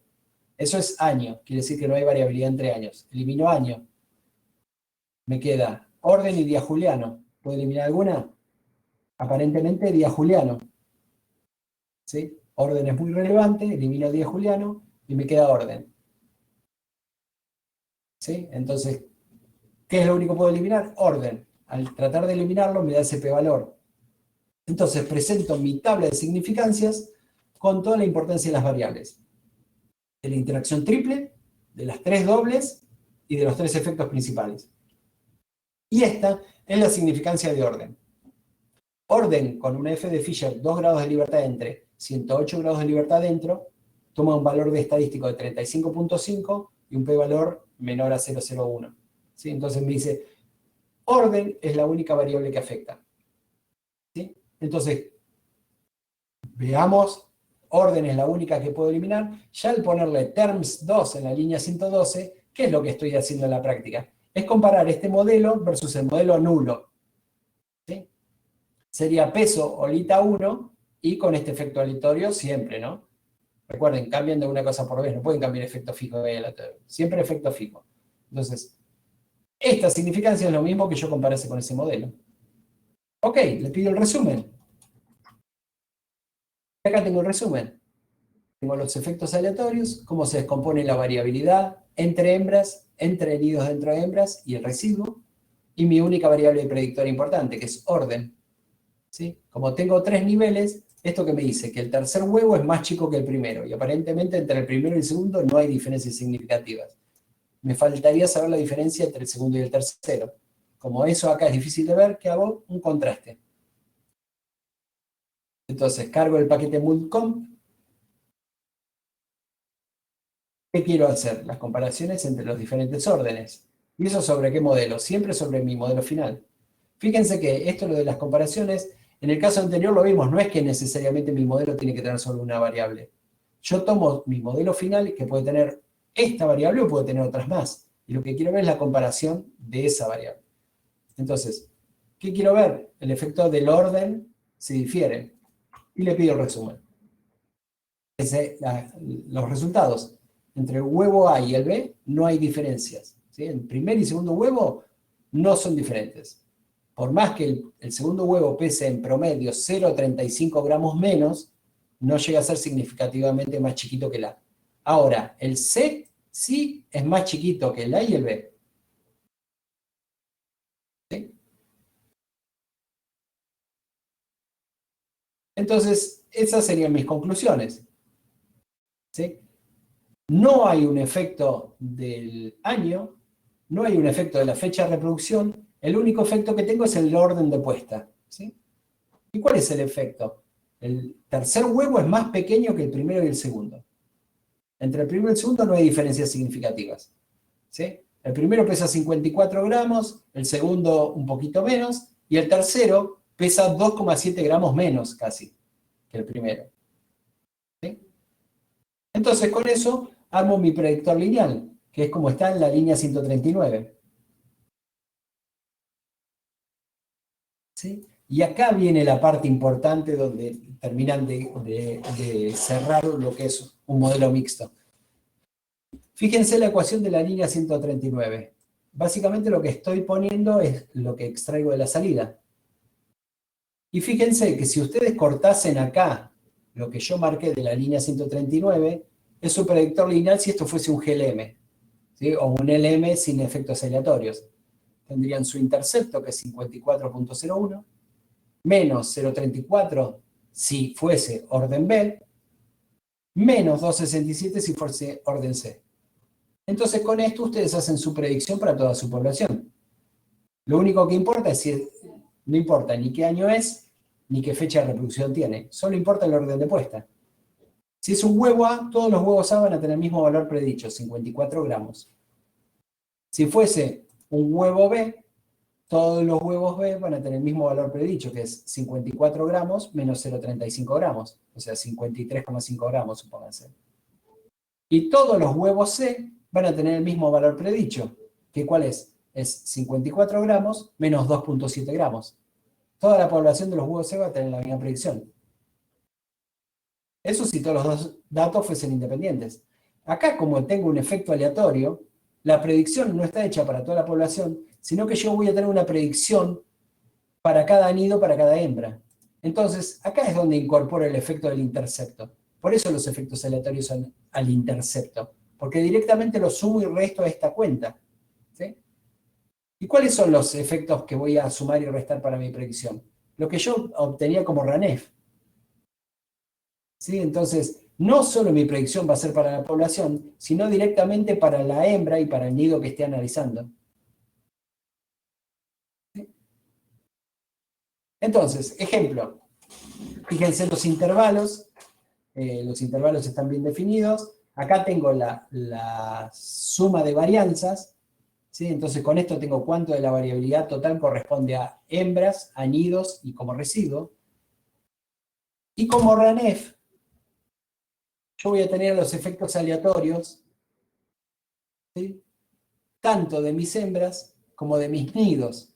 Eso es año, quiere decir que no hay variabilidad entre años. Elimino año. Me queda orden y día juliano. ¿Puedo eliminar alguna? Aparentemente día juliano. ¿Sí? Orden es muy relevante, elimino día juliano y me queda orden. ¿Sí? Entonces, ¿qué es lo único que puedo eliminar? Orden. Al tratar de eliminarlo me da ese p-valor. Entonces presento mi tabla de significancias con toda la importancia de las variables. De la interacción triple, de las 3 dobles y de los 3 efectos principales. Y esta es la significancia de orden. Orden con una f de Fisher 2 grados de libertad entre 108 grados de libertad dentro, toma un valor de estadístico de 35.5 y un p-valor menor a 0,01. ¿Sí? Entonces me dice, orden es la única variable que afecta. ¿Sí? Entonces, veamos, orden es la única que puedo eliminar. Ya al ponerle terms 2 en la línea 112, ¿qué es lo que estoy haciendo en la práctica? Es comparar este modelo versus el modelo nulo. ¿Sí? Sería peso olita 1 y con este efecto aleatorio siempre, ¿no? Recuerden, cambian de una cosa por vez, no pueden cambiar efecto fijo y aleatorio. Siempre efecto fijo. Entonces, esta significancia es lo mismo que yo comparase con ese modelo. Ok, le pido el resumen. Acá tengo el resumen. Tengo los efectos aleatorios, cómo se descompone la variabilidad entre hembras, entre nidos dentro de hembras y el residuo, y mi única variable predictora importante, que es orden. ¿Sí? Como tengo 3 niveles, esto que me dice que el tercer huevo es más chico que el primero, y aparentemente entre el primero y el segundo no hay diferencias significativas. Me faltaría saber la diferencia entre el segundo y el tercero. Como eso acá es difícil de ver, ¿qué hago? Un contraste. Entonces, cargo el paquete multcomp. ¿Qué quiero hacer? Las comparaciones entre los diferentes órdenes. ¿Y eso sobre qué modelo? Siempre sobre mi modelo final. Fíjense que esto, lo de las comparaciones, en el caso anterior lo vimos, no es que necesariamente mi modelo tiene que tener solo una variable. Yo tomo mi modelo final, que puede tener esta variable o puede tener otras más. Y lo que quiero ver es la comparación de esa variable. Entonces, ¿qué quiero ver? El efecto del orden se difiere. Y le pido el resumen. Los resultados. Entre el huevo A y el B no hay diferencias. ¿Sí? El primer y segundo huevo no son diferentes. Por más que el segundo huevo pese en promedio 0,35 gramos menos, no llega a ser significativamente más chiquito que el A. Ahora, el C sí es más chiquito que el A y el B. ¿Sí? Entonces, esas serían mis conclusiones. ¿Sí? No hay un efecto del año, no hay un efecto de la fecha de reproducción, el único efecto que tengo es el orden de puesta. ¿Sí? ¿Y cuál es el efecto? El tercer huevo es más pequeño que el primero y el segundo. Entre el primero y el segundo no hay diferencias significativas. ¿Sí? El primero pesa 54 gramos, el segundo un poquito menos, y el tercero pesa 2,7 gramos menos casi que el primero. ¿Sí? Entonces con eso armo mi predictor lineal, que es como está en la línea 139. ¿Sí? Y acá viene la parte importante donde terminan de cerrar lo que es un modelo mixto. Fíjense la ecuación de la línea 139. Básicamente lo que estoy poniendo es lo que extraigo de la salida. Y fíjense que si ustedes cortasen acá lo que yo marqué de la línea 139, es un predictor lineal si esto fuese un GLM, ¿sí? O un LM sin efectos aleatorios. Tendrían su intercepto, que es 54.01, menos 0.34 si fuese orden B, menos 2.67 si fuese orden C. Entonces con esto ustedes hacen su predicción para toda su población. Lo único que importa es si, no importa ni qué año es, ni qué fecha de reproducción tiene, solo importa el orden de puesta. Si es un huevo A, todos los huevos A van a tener el mismo valor predicho, 54 gramos. Si fuese un huevo B, todos los huevos B van a tener el mismo valor predicho, que es 54 gramos menos 0,35 gramos, o sea, 53,5 gramos, supónganse. Y todos los huevos C van a tener el mismo valor predicho, que ¿cuál es? Es 54 gramos menos 2,7 gramos. Toda la población de los huevos C va a tener la misma predicción. Eso si todos los dos datos fuesen independientes. Acá, como tengo un efecto aleatorio, la predicción no está hecha para toda la población, sino que yo voy a tener una predicción para cada nido, para cada hembra. Entonces, acá es donde incorporo el efecto del intercepto. Por eso los efectos aleatorios son al intercepto, porque directamente lo sumo y resto a esta cuenta. ¿Sí? ¿Y cuáles son los efectos que voy a sumar y restar para mi predicción? Lo que yo obtenía como RANEF. ¿Sí? Entonces, no solo mi predicción va a ser para la población, sino directamente para la hembra y para el nido que esté analizando. ¿Sí? Entonces, ejemplo. Fíjense los intervalos están bien definidos. Acá tengo la suma de varianzas. ¿Sí? Entonces, con esto tengo cuánto de la variabilidad total corresponde a hembras, a nidos y como residuo. Y como RANEF, yo voy a tener los efectos aleatorios, ¿sí? Tanto de mis hembras como de mis nidos.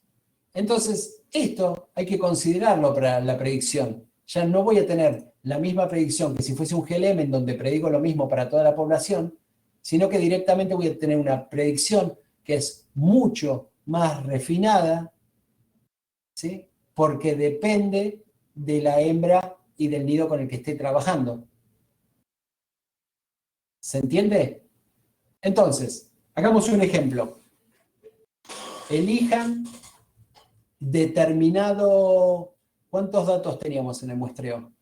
Entonces, esto hay que considerarlo para la predicción. Ya no voy a tener la misma predicción que si fuese un GLM en donde predigo lo mismo para toda la población, sino que directamente voy a tener una predicción que es mucho más refinada, ¿sí? Porque depende de la hembra y del nido con el que esté trabajando. ¿Se entiende? Entonces, hagamos un ejemplo. Elijan determinado... ¿Cuántos datos teníamos en el muestreo?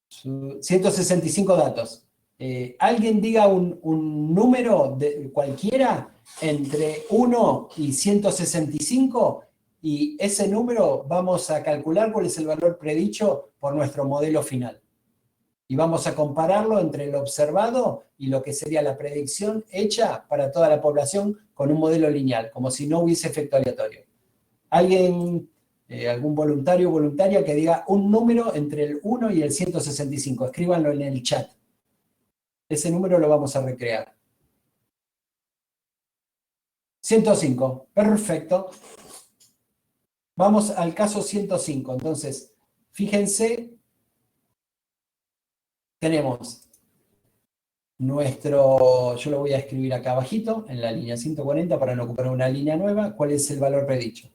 165 datos. Alguien diga un número cualquiera entre 1 y 165 y ese número vamos a calcular cuál es el valor predicho por nuestro modelo final. Y vamos a compararlo entre lo observado y lo que sería la predicción hecha para toda la población con un modelo lineal, como si no hubiese efecto aleatorio. ¿Alguien, algún voluntario o voluntaria que diga un número entre el 1 y el 165? Escríbanlo en el chat. Ese número lo vamos a recrear. 105, perfecto. Vamos al caso 105. Entonces, fíjense, tenemos yo lo voy a escribir acá abajito, en la línea 140 para no ocupar una línea nueva. ¿Cuál es el valor predicho?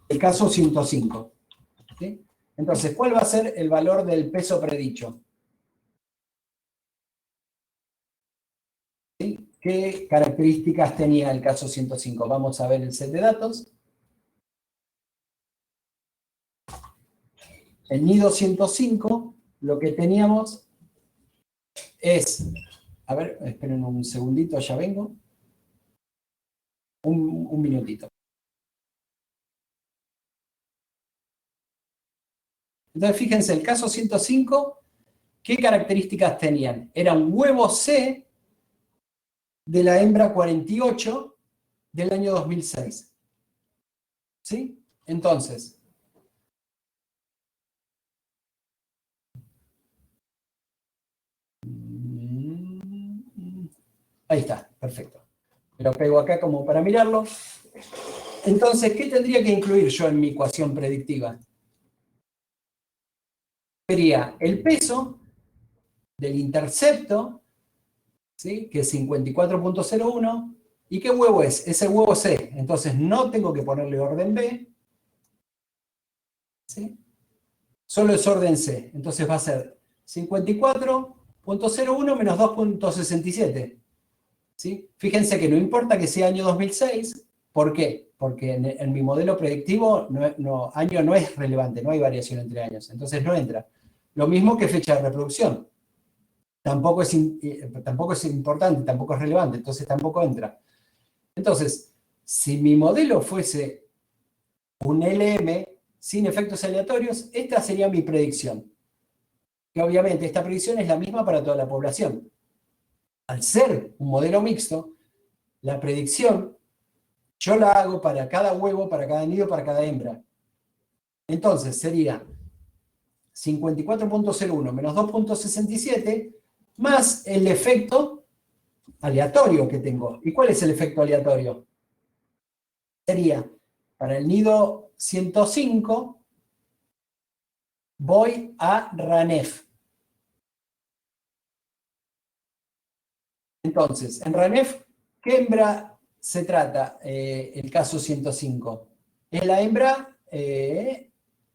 El caso 105. ¿Sí? Entonces, ¿cuál va a ser el valor del peso predicho? ¿Sí? ¿Qué características tenía el caso 105? Vamos a ver el set de datos. El nido 105, lo que teníamos es... A ver, esperen un segundito, ya vengo. Un minutito. Entonces, fíjense, el caso 105, ¿qué características tenían? Era un huevo C de la hembra 48 del año 2006. ¿Sí? Entonces, Ahí está, perfecto. Lo pego acá como para mirarlo. Entonces, ¿qué tendría que incluir yo en mi ecuación predictiva? Sería el peso del intercepto, ¿sí? Que es 54.01. ¿Y qué huevo es? Es el huevo C. Entonces, no tengo que ponerle orden B, ¿sí? Solo es orden C. Entonces va a ser 54.01 menos 2.67. ¿Sí? Fíjense que no importa que sea año 2006. ¿Por qué? Porque en mi modelo predictivo año no es relevante, no hay variación entre años. Entonces no entra. Lo mismo que fecha de reproducción. Tampoco es importante, tampoco es relevante, entonces tampoco entra. Entonces, si mi modelo fuese un LM sin efectos aleatorios, esta sería mi predicción. Que obviamente esta predicción es la misma para toda la población. Al ser un modelo mixto, la predicción yo la hago para cada huevo, para cada nido, para cada hembra. Entonces sería 54.01 menos 2.67 más el efecto aleatorio que tengo. ¿Y cuál es el efecto aleatorio? Sería, para el nido 105, voy a RANEF. Entonces, en RANEF, ¿qué hembra se trata el caso 105? Es la hembra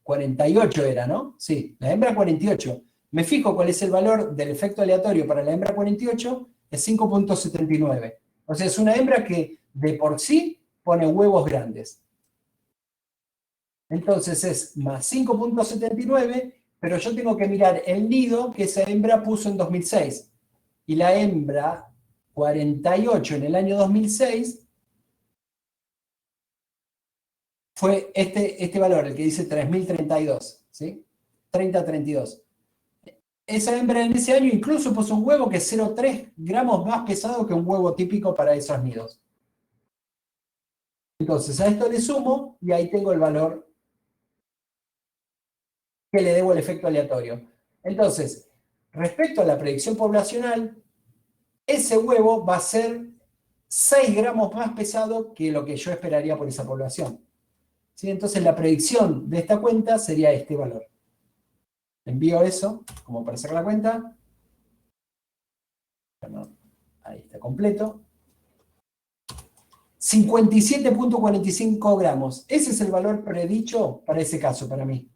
48 era, ¿no? Sí, la hembra 48. Me fijo cuál es el valor del efecto aleatorio para la hembra 48, es 5.79. O sea, es una hembra que de por sí pone huevos grandes. Entonces es más 5.79, pero yo tengo que mirar el nido que esa hembra puso en 2006. Y la hembra 48 en el año 2006 fue este valor, el que dice 3032, ¿sí? 3032. Esa hembra en ese año incluso puso un huevo que es 0,3 gramos más pesado que un huevo típico para esos nidos. Entonces a esto le sumo y ahí tengo el valor que le debo el efecto aleatorio. Entonces, respecto a la predicción poblacional, ese huevo va a ser 6 gramos más pesado que lo que yo esperaría por esa población. ¿Sí? Entonces la predicción de esta cuenta sería este valor. Envío eso, como para hacer la cuenta. Ahí está completo. 57.45 gramos. Ese es el valor predicho para ese caso, para mí.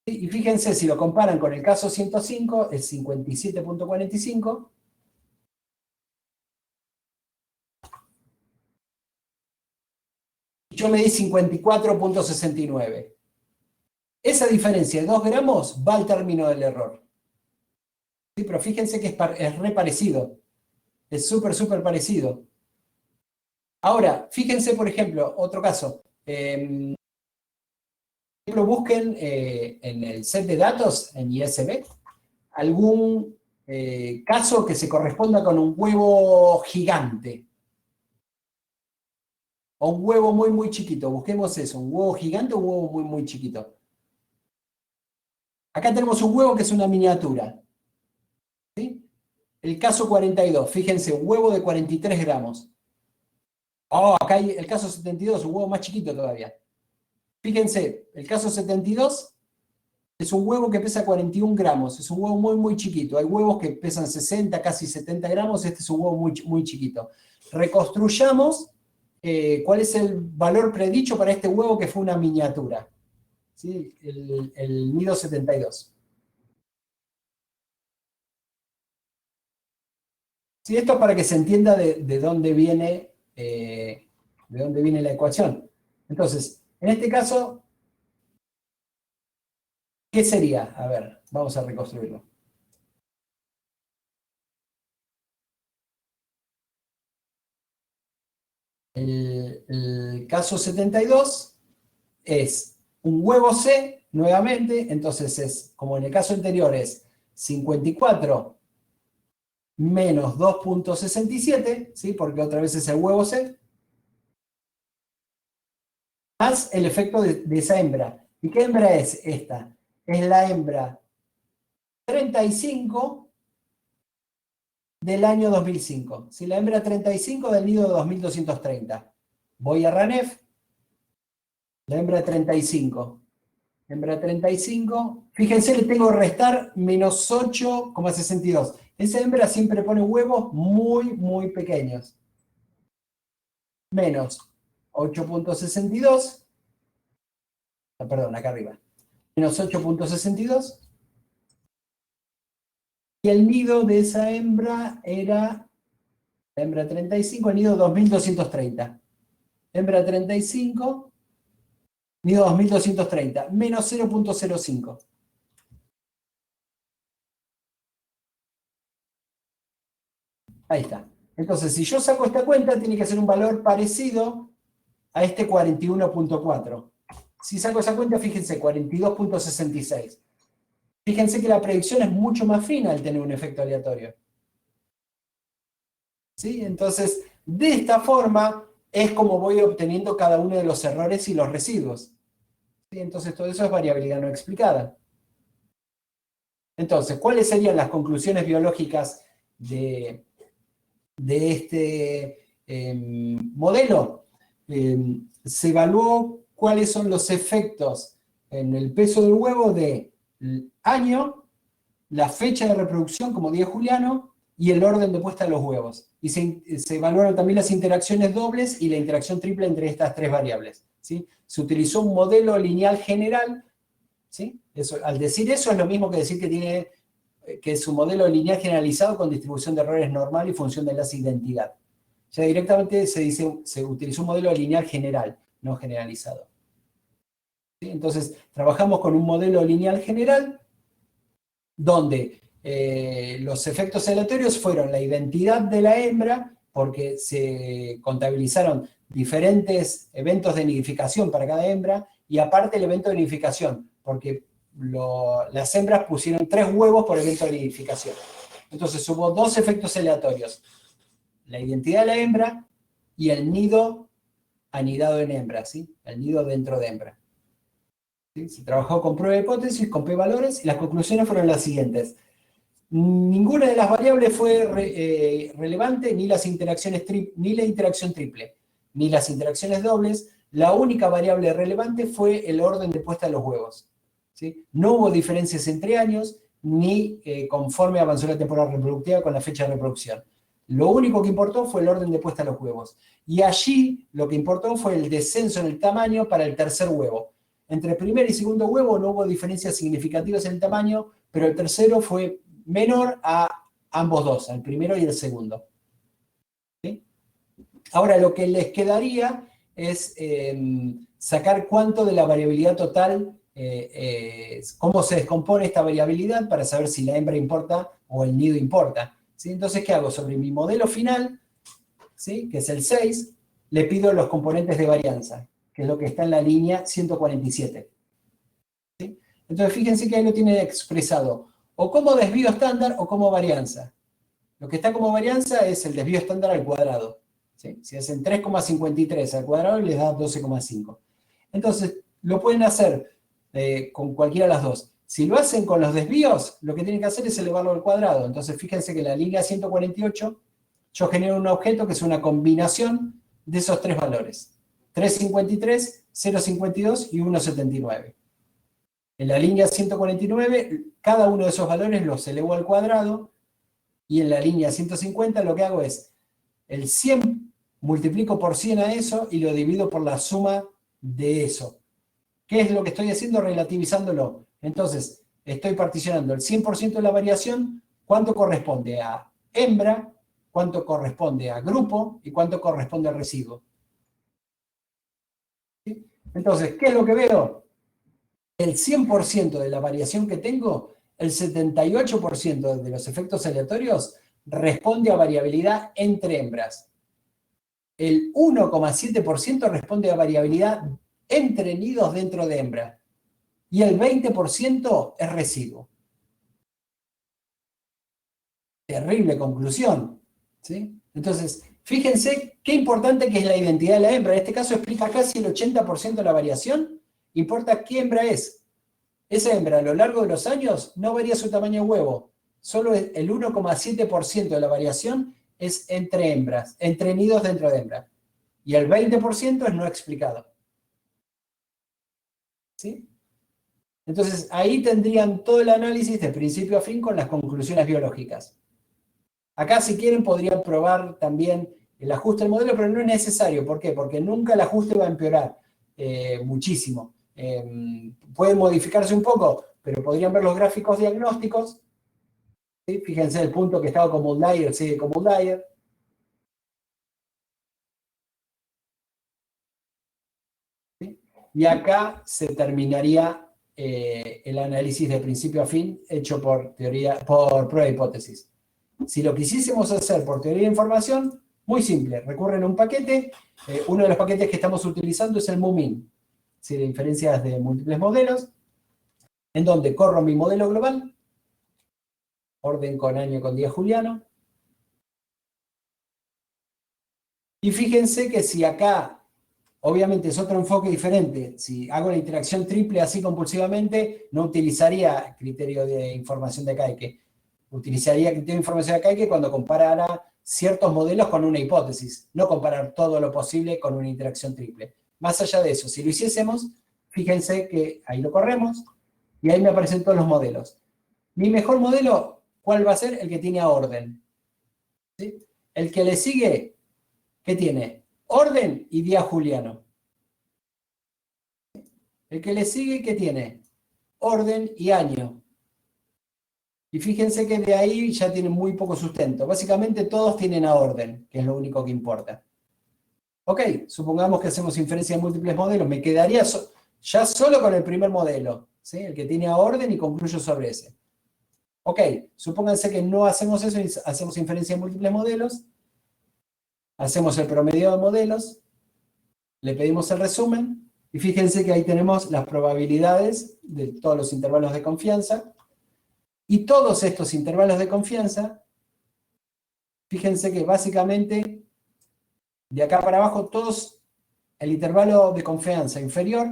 Y fíjense, si lo comparan con el caso 105, es 57.45. Yo me di 54.69. Esa diferencia de 2 gramos va al término del error. Sí, pero fíjense que es re parecido. Es súper parecido. Ahora, fíjense, por ejemplo, otro caso. Busquen en el set de datos, en ISB, algún caso que se corresponda con un huevo gigante. O un huevo muy chiquito. Busquemos eso, un huevo gigante o un huevo muy chiquito. Acá tenemos un huevo que es una miniatura. ¿Sí? El caso 42, fíjense, un huevo de 43 gramos. Oh, acá hay el caso 72, un huevo más chiquito todavía. Fíjense, el caso 72 es un huevo que pesa 41 gramos. Es un huevo muy chiquito. Hay huevos que pesan 60, casi 70 gramos. Este es un huevo muy chiquito. Reconstruyamos cuál es el valor predicho para este huevo que fue una miniatura. ¿Sí? El nido 72. Sí, esto es para que se entienda de dónde viene la ecuación. Entonces, en este caso, ¿qué sería? A ver, vamos a reconstruirlo. El caso 72 es un huevo C, nuevamente, entonces es, como en el caso anterior, es 54 menos 2.67, ¿sí? Porque otra vez es el huevo C, más el efecto de esa hembra. ¿Y qué hembra es esta? Es la hembra 35 del año 2005. Si la hembra 35 del nido de 2230. Voy a RANEF, la hembra 35. Hembra 35, fíjense, le tengo que restar menos 8,62. Esa hembra siempre pone huevos muy, muy pequeños. Menos 8,62. Perdón, acá arriba. Menos 8,62. Y el nido de esa hembra era, la hembra 35, el nido 2230. Hembra 35, nido 2230, menos 0,05. Ahí está. Entonces, si yo saco esta cuenta, tiene que ser un valor parecido a este 41,4. Si saco esa cuenta, fíjense, 42,66. Fíjense que la predicción es mucho más fina al tener un efecto aleatorio. ¿Sí? Entonces, de esta forma es como voy obteniendo cada uno de los errores y los residuos. ¿Sí? Entonces, todo eso es variabilidad no explicada. Entonces, ¿cuáles serían las conclusiones biológicas de este modelo? Se evaluó cuáles son los efectos en el peso del huevo del año, la fecha de reproducción como día juliano y el orden de puesta de los huevos. Y se evaluaron también las interacciones dobles y la interacción triple entre estas tres variables. ¿Sí? Se utilizó un modelo lineal general. ¿Sí? Eso, al decir eso es lo mismo que decir que es un modelo lineal generalizado con distribución de errores normal y función de enlace identidad. Ya directamente se utilizó un modelo lineal general, no generalizado. ¿Sí? Entonces, trabajamos con un modelo lineal general donde los efectos aleatorios fueron la identidad de la hembra, porque se contabilizaron diferentes eventos de nidificación para cada hembra, y aparte el evento de nidificación, porque las hembras pusieron 3 huevos por evento de nidificación. Entonces hubo 2 efectos aleatorios: la identidad de la hembra y el nido anidado en hembra, ¿sí? El nido dentro de hembra. ¿Sí? Se trabajó con prueba de hipótesis, con p-valores, y las conclusiones fueron las siguientes. Ninguna de las variables fue relevante, ni la interacción triple, ni las interacciones dobles. La única variable relevante fue el orden de puesta de los huevos. ¿Sí? No hubo diferencias entre años, ni conforme avanzó la temporada reproductiva con la fecha de reproducción. Lo único que importó fue el orden de puesta de los huevos. Y allí lo que importó fue el descenso en el tamaño para el tercer huevo. Entre primer y segundo huevo no hubo diferencias significativas en el tamaño, pero el tercero fue menor a ambos dos, al primero y el segundo. ¿Sí? Ahora lo que les quedaría es sacar cuánto de la variabilidad total, cómo se descompone esta variabilidad para saber si la hembra importa o el nido importa. ¿Sí? Entonces, ¿qué hago? Sobre mi modelo final, ¿sí? Que es el 6, le pido los componentes de varianza, que es lo que está en la línea 147. ¿Sí? Entonces, fíjense que ahí lo tiene expresado o como desvío estándar o como varianza. Lo que está como varianza es el desvío estándar al cuadrado. ¿Sí? Si hacen 3,53 al cuadrado, les da 12,5. Entonces, lo pueden hacer con cualquiera de las dos. Si lo hacen con los desvíos, lo que tienen que hacer es elevarlo al cuadrado. Entonces, fíjense que en la línea 148, yo genero un objeto que es una combinación de esos 3 valores. 3,53, 0,52 y 1,79. En la línea 149, cada uno de esos valores los elevo al cuadrado, y en la línea 150 lo que hago es el 100 multiplico por 100 a eso y lo divido por la suma de eso. ¿Qué es lo que estoy haciendo? Relativizándolo. Entonces, estoy particionando el 100% de la variación, cuánto corresponde a hembra, cuánto corresponde a grupo y cuánto corresponde al residuo. ¿Sí? Entonces, ¿qué es lo que veo? El 100% de la variación que tengo, el 78% de los efectos aleatorios responde a variabilidad entre hembras. El 1,7% responde a variabilidad entre nidos dentro de hembra. Y el 20% es residuo. Terrible conclusión. ¿Sí? Entonces, fíjense qué importante que es la identidad de la hembra. En este caso explica casi el 80% de la variación. Importa qué hembra es. Esa hembra a lo largo de los años no varía su tamaño de huevo. solo el 1,7% de la variación es entre hembras, entre nidos dentro de hembras. Y el 20% es no explicado. ¿Sí? Entonces, ahí tendrían todo el análisis de principio a fin con las conclusiones biológicas. Acá, si quieren, podrían probar también el ajuste del modelo, pero no es necesario. ¿Por qué? Porque nunca el ajuste va a empeorar muchísimo. Puede modificarse un poco, pero podrían ver los gráficos diagnósticos. ¿Sí? Fíjense el punto que estaba como outlier, sigue como outlier. ¿Sí? Y acá se terminaría el análisis de principio a fin hecho por prueba de hipótesis. Si lo quisiésemos hacer por teoría de información, muy simple, recurren a un paquete. Uno de los paquetes que estamos utilizando es el MUMIN, ¿sí? De inferencias de múltiples modelos, en donde corro mi modelo global, orden con año con día juliano. Y fíjense que si acá, obviamente es otro enfoque diferente, si hago la interacción triple así compulsivamente, no utilizaría criterio de información de Kaike. Utilizaría criterio de información de Kaike cuando comparara ciertos modelos con una hipótesis, no comparar todo lo posible con una interacción triple. Más allá de eso, si lo hiciésemos, fíjense que ahí lo corremos y ahí me aparecen todos los modelos. Mi mejor modelo, ¿cuál va a ser? El que tiene a orden. ¿Sí? El que le sigue, ¿qué tiene? Orden y día juliano. El que le sigue, ¿qué tiene? Orden y año. Y fíjense que de ahí ya tienen muy poco sustento. Básicamente todos tienen a orden, que es lo único que importa. Ok, supongamos que hacemos inferencia de múltiples modelos. Me quedaría ya solo con el primer modelo, ¿sí? El que tiene a orden y concluyo sobre ese. Ok, supónganse que no hacemos eso y hacemos inferencia de múltiples modelos. Hacemos el promedio de modelos. Le pedimos el resumen. Y fíjense que ahí tenemos las probabilidades de todos los intervalos de confianza. Y todos estos intervalos de confianza, fíjense que básicamente de acá para abajo todos, el intervalo de confianza inferior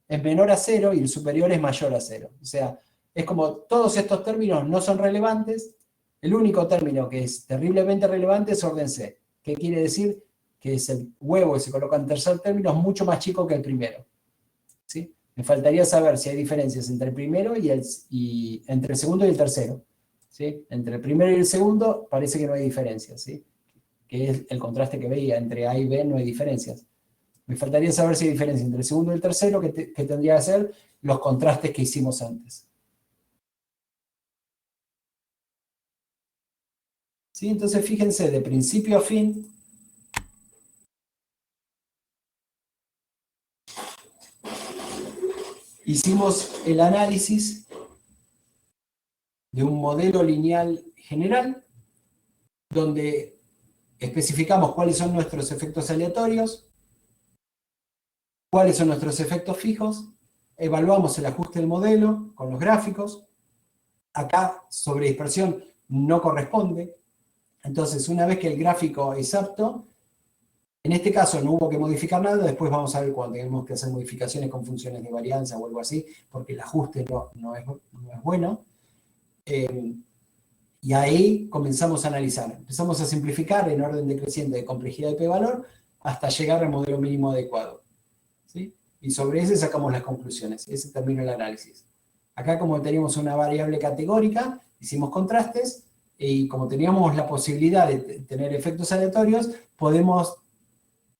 es menor a 0 y el superior es mayor a 0. O sea, es como todos estos términos no son relevantes. El único término que es terriblemente relevante es orden C. ¿Qué quiere decir? Que es el huevo que se coloca en tercer término es mucho más chico que el primero. ¿Sí? Me faltaría saber si hay diferencias entre el primero y entre el segundo y el tercero. ¿Sí? Entre el primero y el segundo parece que no hay diferencias. ¿Sí? Que es el contraste que veía. Entre A y B no hay diferencias. Me faltaría saber si hay diferencia entre el segundo y el tercero, que tendría que ser los contrastes que hicimos antes. ¿Sí? Entonces fíjense, de principio a fin, hicimos el análisis de un modelo lineal general, donde especificamos cuáles son nuestros efectos aleatorios, cuáles son nuestros efectos fijos, evaluamos el ajuste del modelo con los gráficos. Acá sobre dispersión no corresponde. Entonces, una vez que el gráfico es apto, en este caso no hubo que modificar nada, después vamos a ver cuando tenemos que hacer modificaciones con funciones de varianza o algo así, porque el ajuste no es bueno. Y ahí comenzamos a analizar. Empezamos a simplificar en orden decreciente de complejidad de p-valor hasta llegar al modelo mínimo adecuado. ¿Sí? Y sobre ese sacamos las conclusiones. Ese termina el análisis. Acá, como teníamos una variable categórica, hicimos contrastes, y como teníamos la posibilidad de tener efectos aleatorios, podemos,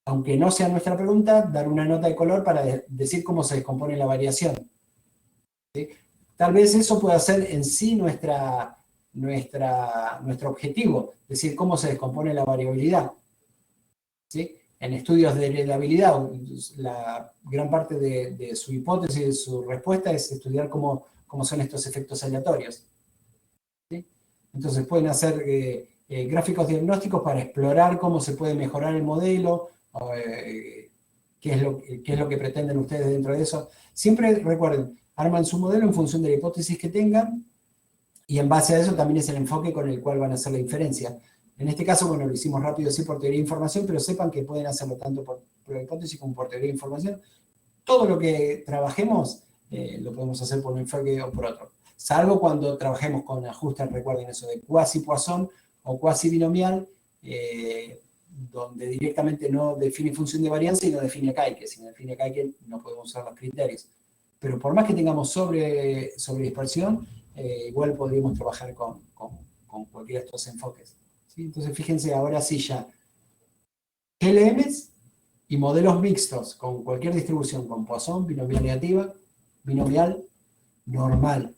aunque no sea nuestra pregunta, dar una nota de color para decir cómo se descompone la variación. ¿Sí? Tal vez eso pueda ser en sí nuestro objetivo, decir cómo se descompone la variabilidad. ¿Sí? En estudios de heredabilidad, la gran parte de su hipótesis y de su respuesta es estudiar cómo son estos efectos aleatorios. ¿Sí? Entonces pueden hacer gráficos diagnósticos para explorar cómo se puede mejorar el modelo, qué es lo que pretenden ustedes dentro de eso. Siempre recuerden, arman su modelo en función de la hipótesis que tengan, y en base a eso también es el enfoque con el cual van a hacer la inferencia. En este caso, bueno, lo hicimos rápido así por teoría de información, pero sepan que pueden hacerlo tanto por hipótesis como por teoría de información. Todo lo que trabajemos lo podemos hacer por un enfoque o por otro. Salvo cuando trabajemos con ajustes, recuerden eso de cuasi-Poisson o cuasi-binomial, donde directamente no define función de varianza y no define Kaike. Si no define Kaike, no podemos usar los criterios. Pero por más que tengamos sobre dispersión, igual podríamos trabajar con cualquiera de estos enfoques, ¿sí? Entonces, fíjense, ahora sí ya GLMs y modelos mixtos con cualquier distribución, con Poisson, binomial negativa, binomial normal.